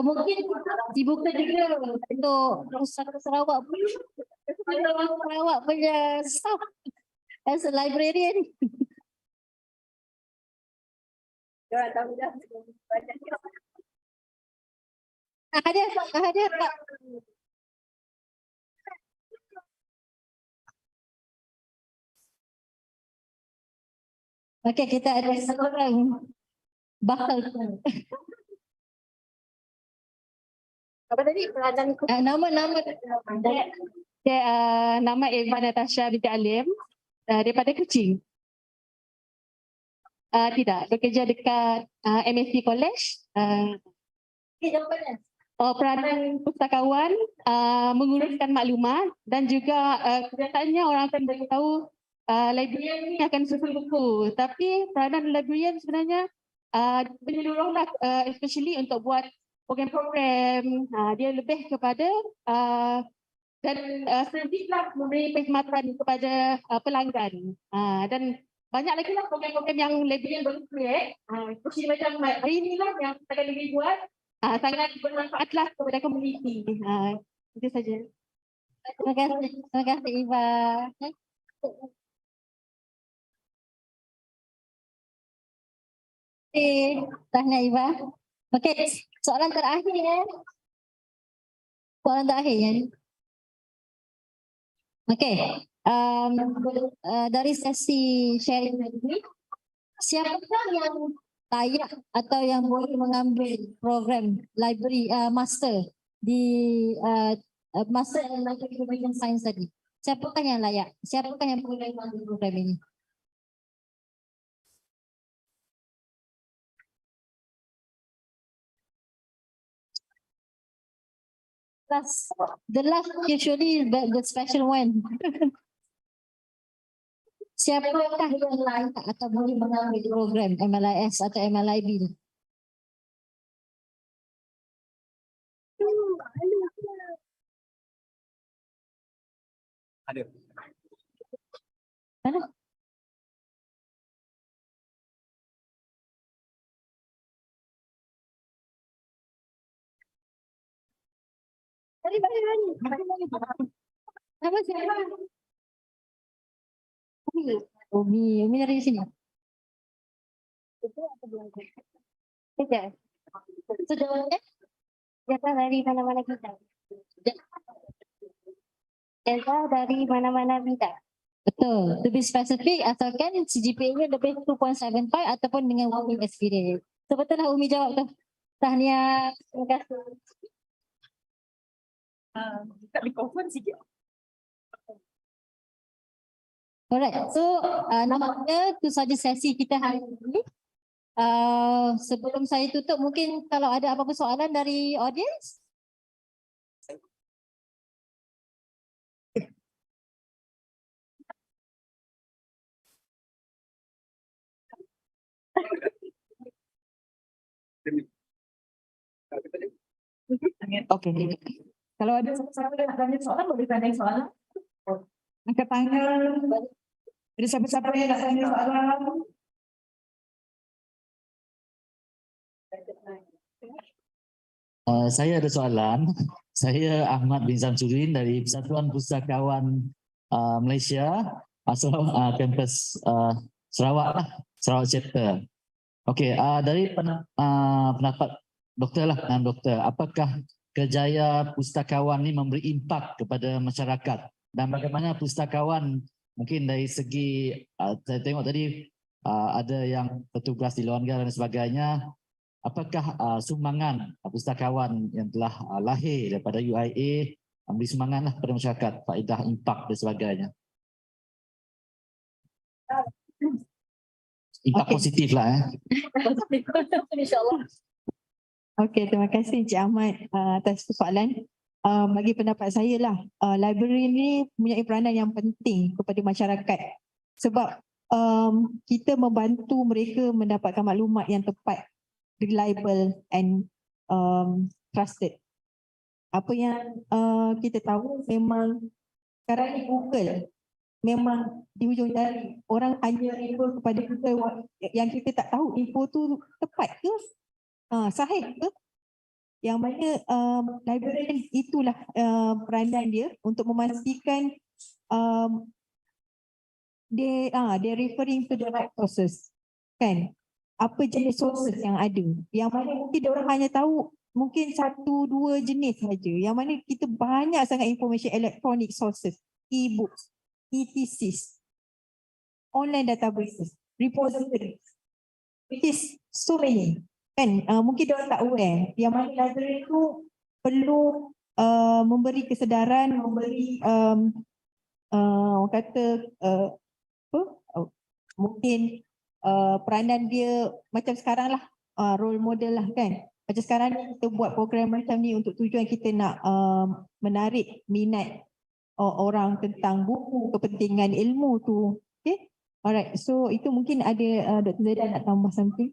Mungkin dibuka juga untuk Pustaka Sarawak pun. Sarawak punya staff as a librarian. Hadiah Pak. Okey, kita ada seorang bakal. Apa tadi peranan? Nama. Nama Eva Natasha binti Alim daripada Kuching. Tidak, bekerja dekat MSc College. Jawapannya. peranan pustakawan menguruskan maklumat dan juga kebiasaannya orang akan beritahu librarian ni akan susun buku, tapi peranan librarian sebenarnya menyeluruhlah, especially untuk buat program-program. Dia lebih kepada dan servislah memberi perkhidmatan kepada pelanggan, dan banyak lagi lah program-program yang librarian boleh create, seperti macam hari ni lah yang kita akan lebih buat, sangat bermanfaatlah kepada komuniti. Itu saja. Terima kasih Iva. Tahniah Iva. Okey, soalan terakhir ya. Soalan terakhir ya. Okey, dari sesi sharing tadi, siapakah yang layak atau yang boleh mengambil program library master di master in library information science tadi? Siapakah yang layak? Siapakah yang boleh mengambil program ini? The last usually the special one. Siapakah yang layak atau boleh mengambil program MLIS atau MLIB? Ada. Mana? Apa siapa? Umi dari sini. Tidak. Sudah data dari mana-mana kita. Data dari mana-mana kita. Betul. Lebih spesifik asalkan CGPA-nya lebih 2.75 ataupun dengan working experience. So betul lah Umi jawab tu. Tahniah. Terima kasih. Tak di-confirm sikit. Alright, so nampaknya itu saja sesi kita hari ini. Sebelum saya tutup, mungkin kalau ada apa-apa soalan dari audience? Okey. Kalau ada siapa yang nak tanya soalan, boleh tanya soalan. Angkat tangan. Ada siapa-siapa yang nak tanya soalan? Saya ada soalan. Saya Ahmad bin Samsudin dari Persatuan Pustakawan Malaysia, asal kampus Sarawak lah, Sarawak chapter. Okey, dari pendapat doktor lah, doktor, apakah kerjaya pustakawan ni memberi impak kepada masyarakat dan bagaimana pustakawan mungkin dari segi saya tengok tadi ada yang bertugas di luar negara dan sebagainya, apakah sumbangan pustakawan yang telah lahir daripada UIA memberi sumbangan lah kepada masyarakat, faedah, impak dan sebagainya? Impak positif lah. InsyaAllah. Okey, terima kasih Encik Ahmad atas soalan. Bagi pendapat saya lah, library ni mempunyai peranan yang penting kepada masyarakat sebab kita membantu mereka mendapatkan maklumat yang tepat, reliable and trusted. Apa yang kita tahu memang sekarang ni Google memang di hujung jari, orang hanya refer kepada kita yang kita tak tahu info tu tepat ke, sahih ke. Yang mana librarian itulah peranan dia untuk memastikan dia referring to the right sources, kan? Apa jenis sources yang ada, yang mana mungkin dia orang hanya tahu mungkin 1-2 jenis saja, yang mana kita banyak sangat information electronic sources, e-books, e-thesis, online databases, repositories, which is so many, kan? Mungkin dia orang tak aware yang mana library itu perlu memberi kesedaran, memberi orang kata mungkin peranan dia macam sekarang lah, role model lah, kan? Macam sekarang ni kita buat program macam ni untuk tujuan kita nak menarik minat orang tentang buku, kepentingan ilmu tu. Okay. Alright, so itu mungkin ada Dr. Zaida nak tambah something.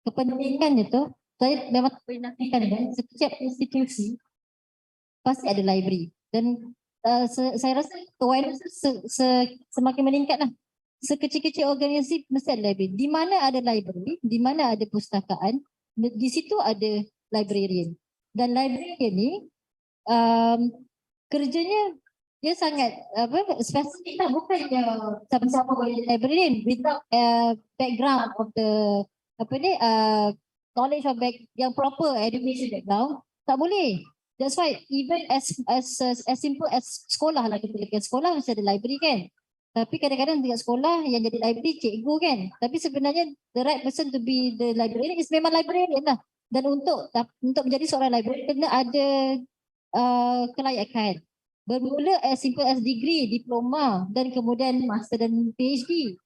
Kepentingan itu, saya memang perhatikan kan, setiap institusi pasti ada library. Dan saya rasa awareness semakin meningkat lah. Sekecil-kecil organisasi mesti ada library. Di mana ada library, di mana ada pustakaan, di situ ada librarian. Dan librarian ni kerjanya dia sangat spesifik lah, bukannya siapa-siapa boleh jadi librarian without background of the knowledge of yang proper education background, tak boleh. That's why even as simple as sekolah lah, kita lihat sekolah mesti ada library kan. Tapi kadang-kadang dekat sekolah yang jadi library cikgu kan. Tapi sebenarnya the right person to be the librarian is memang librarian lah. Dan untuk menjadi seorang librarian kena ada kelayakan. Bermula as simple as degree, diploma dan kemudian master dan PhD.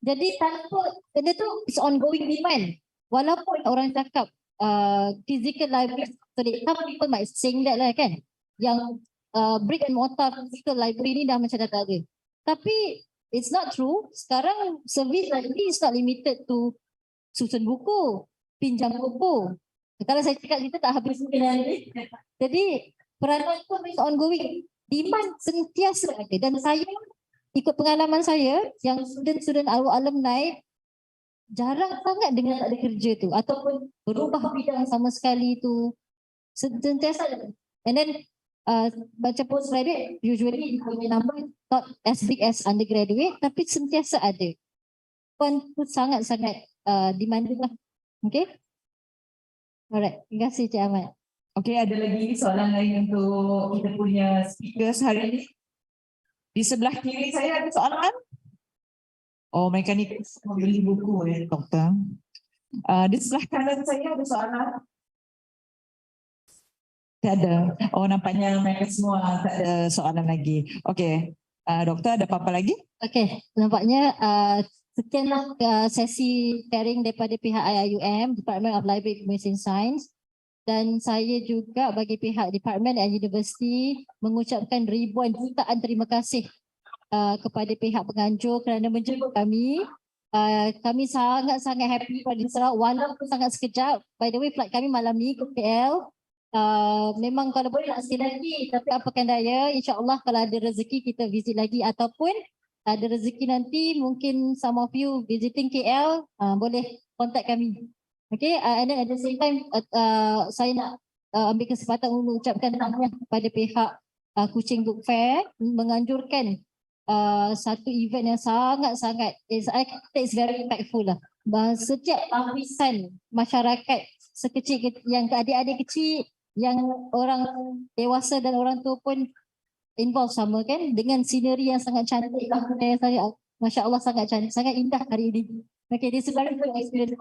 Jadi tanpa benda tu is ongoing demand. Walaupun orang cakap physical library, some people might saying that lah kan. Yang brick and mortar physical library ni dah macam dah tak ada. Tapi it's not true. Sekarang service library is not limited to susun buku, pinjam buku. Kalau saya cakap kita tak habis ni. Jadi peranan tu is ongoing. Demand sentiasa ada. Dan saya ikut pengalaman saya yang student-student alumni jarang sangat dengan tak ada kerja tu ataupun berubah bidang sama sekali tu. Sentiasa ada. And then baca postgraduate usually punya number not as big as undergraduate tapi sentiasa ada. Pun tu sangat-sangat demanding lah. Okay. Alright. Terima kasih Cik Ahmad. Okey, ada lagi soalan lain untuk kita punya speakers hari ini. Di sebelah kiri saya ada soalan. Oh, mereka ni membeli buku doktor. Di sebelah kanan saya ada soalan. Tak ada. Oh, nampaknya mereka semua tak ada soalan lagi. Okey, doktor ada apa-apa lagi? Okey, nampaknya sekianlah sesi sharing daripada pihak IIUM, Department of Library Information Science. Dan saya juga bagi pihak Department and University mengucapkan ribuan jutaan terima kasih kepada pihak penganjur kerana menjemput kami. Kami sangat-sangat happy pada Sarawak walaupun sangat sekejap. By the way, flight kami malam ni ke KL. Memang kalau boleh nak stay lagi, tapi apakan daya, insyaAllah kalau ada rezeki kita visit lagi ataupun ada rezeki nanti mungkin some of you visiting KL boleh contact kami. Okay, and then at the same time saya nak ambil kesempatan untuk mengucapkan tahniah kepada pihak Kuching Book Fair menganjurkan satu event yang sangat-sangat is very impactful lah. Setiap lapisan masyarakat sekecil yang adik-adik kecil, yang orang dewasa dan orang tua pun involve sama kan dengan scenery yang sangat cantik lah. Masya Allah sangat cantik, sangat indah hari ini. Okay, this is very good experience.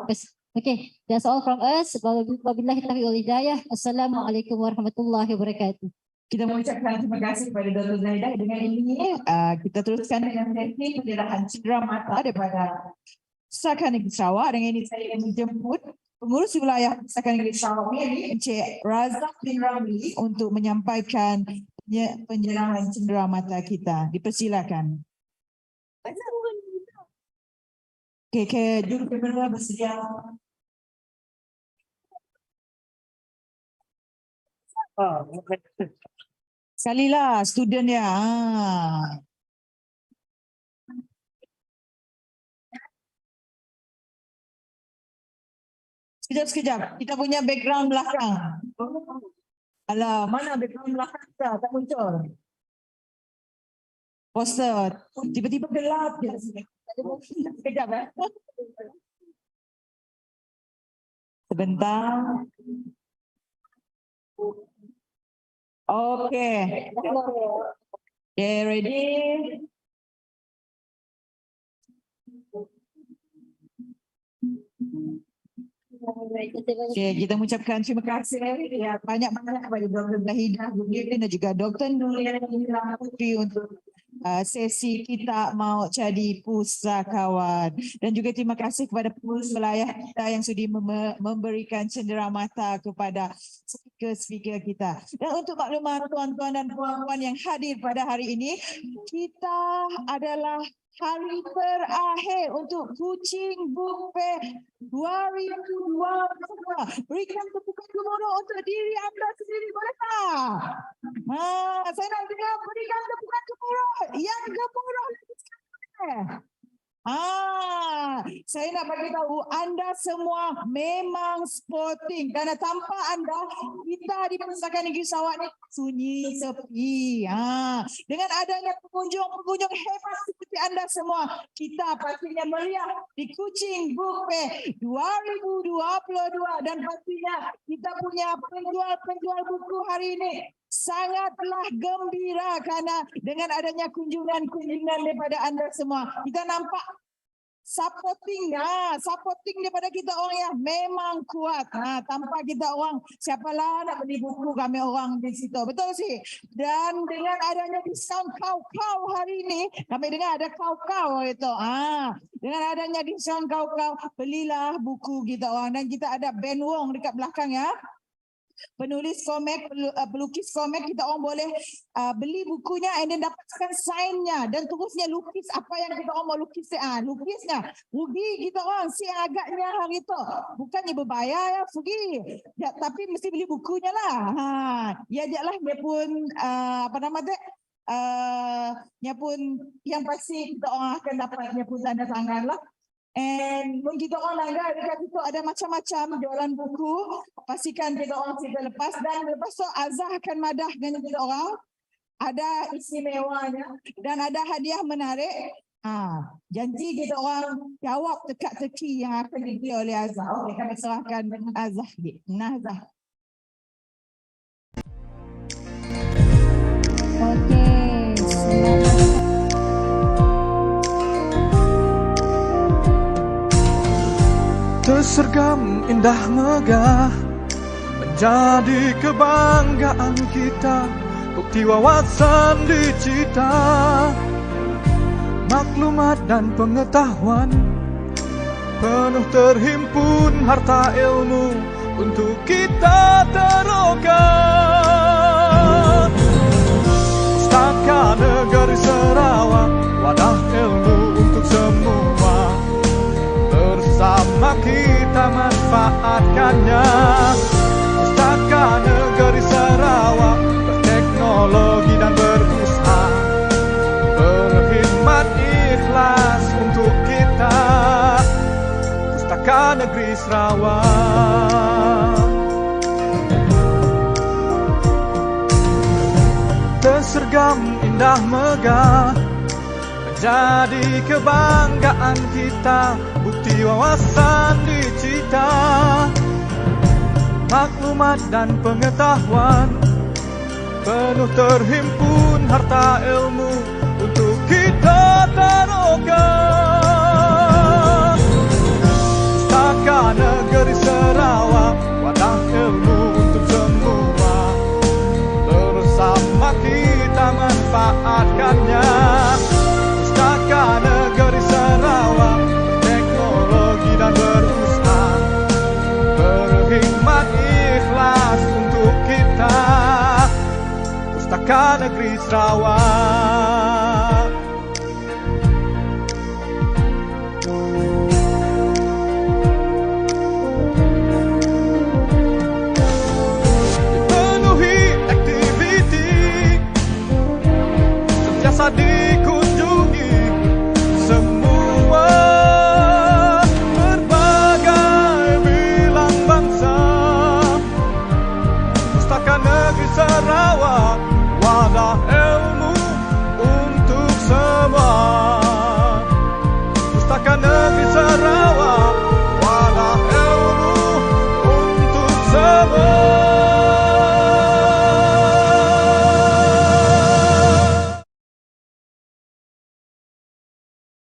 Okay, that's all from us. Wabillahi taufiq wal hidayah. Assalamualaikum warahmatullahi wabarakatuh. Kita mengucapkan terima kasih kepada Dr. Zaida. Dengan ini kita teruskan dengan sesi penyerahan cendera mata daripada Pustaka Negeri Sarawak. Dengan ini saya menjemput pengurus wilayah Pustaka Negeri Sarawak ini, Encik Razak bin Ramli, untuk menyampaikan penyerahan cendera mata kita. Dipersilakan. Okay, juru kamera bersedia. Sekalilah student dia. Sekejap. Kita punya background belakang. Alah, mana background belakang kita? Tak muncul. Poster. Tiba-tiba gelap je. Sekejap sebentar. Okay. Okay, ready? Okay, kita mengucapkan terima kasih banyak-banyak kepada Dr. Zahidah dan juga Dr. Nuria Putri untuk sesi kita mau jadi pustakawan. Dan juga terima kasih kepada pengurus wilayah kita yang sudi memberikan cenderamata kepada speaker-speaker kita. Dan untuk maklumat tuan-tuan dan puan-puan yang hadir pada hari ini, kita adalah hari terakhir untuk Kuching Buffet 2022. Berikan tepukan gemuruh untuk diri anda sendiri, boleh tak? Saya nak dengar berikan tepukan gemuruh. Yang gemuruh lagi sekali. Saya nak bagi tahu anda semua memang sporting kerana tanpa anda kita di Pustaka Negeri Sarawak ni sunyi sepi. Dengan adanya pengunjung-pengunjung hebat seperti anda semua, kita pastinya meriah di Kuching Buffet 2022 dan pastinya kita punya penjual buku hari ini sangatlah gembira kerana dengan adanya kunjungan daripada anda semua. Kita nampak supporting daripada kita orang yang memang kuat. Tanpa kita orang, siapalah nak beli buku kami orang di situ. Betul sih? Dan dengan adanya diskaun kau-kau hari ini, kami dengar ada kau-kau itu. Dengan adanya diskaun kau-kau, belilah buku kita orang. Dan kita ada Ben Wong dekat belakang ya. Penulis komik, pelukis komik, kita orang boleh beli bukunya and then dapatkan sign-nya dan terusnya lukis apa yang kita orang mau lukis. Lukisnya rugi kita orang si agaknya hari tu. Bukannya berbayar ya, rugi. Ya, tapi mesti beli bukunya lah. Ya jelah dia pun apa nama dia? Dia pun yang pasti kita orang akan dapatnya pun tanda tangan lah. And kita orang langgar dekat situ ada macam-macam jualan buku. Pastikan kita orang kita lepas dan lepas tu Azah akan madah dengan kita orang. Ada istimewanya dan ada hadiah menarik. Janji kita orang jawab teka-teki yang akan diberi oleh Azah. Okey, kami serahkan dengan Azah. Azah. Okey, selamat. Tersergam indah megah menjadi kebanggaan kita, bukti wawasan dicita, maklumat dan pengetahuan, penuh terhimpun harta ilmu untuk kita teroka. Pustaka Negeri Sarawak, wadah ilmu untuk semua. Bersama kita manfaatkannya. Pustaka Negeri Sarawak, berteknologi dan berusaha, berkhidmat ikhlas untuk kita. Pustaka Negeri Sarawak. Tersergam indah megah menjadi kebanggaan kita, bukti wawasan dicita, maklumat dan pengetahuan, penuh terhimpun harta ilmu untuk kita teroka. Pustaka Negeri Sarawak, wadah ilmu untuk semua. Bersama kita manfaatkannya. Pustaka Negeri Sarawak, berteknologi dan berusaha, berkhidmat ikhlas untuk kita. Pustaka Negeri Sarawak. Dipenuhi aktiviti, sentiasa dikunjungi semua berbagai bilang bangsa. Pustaka Negeri Sarawak, wadah ilmu untuk semua.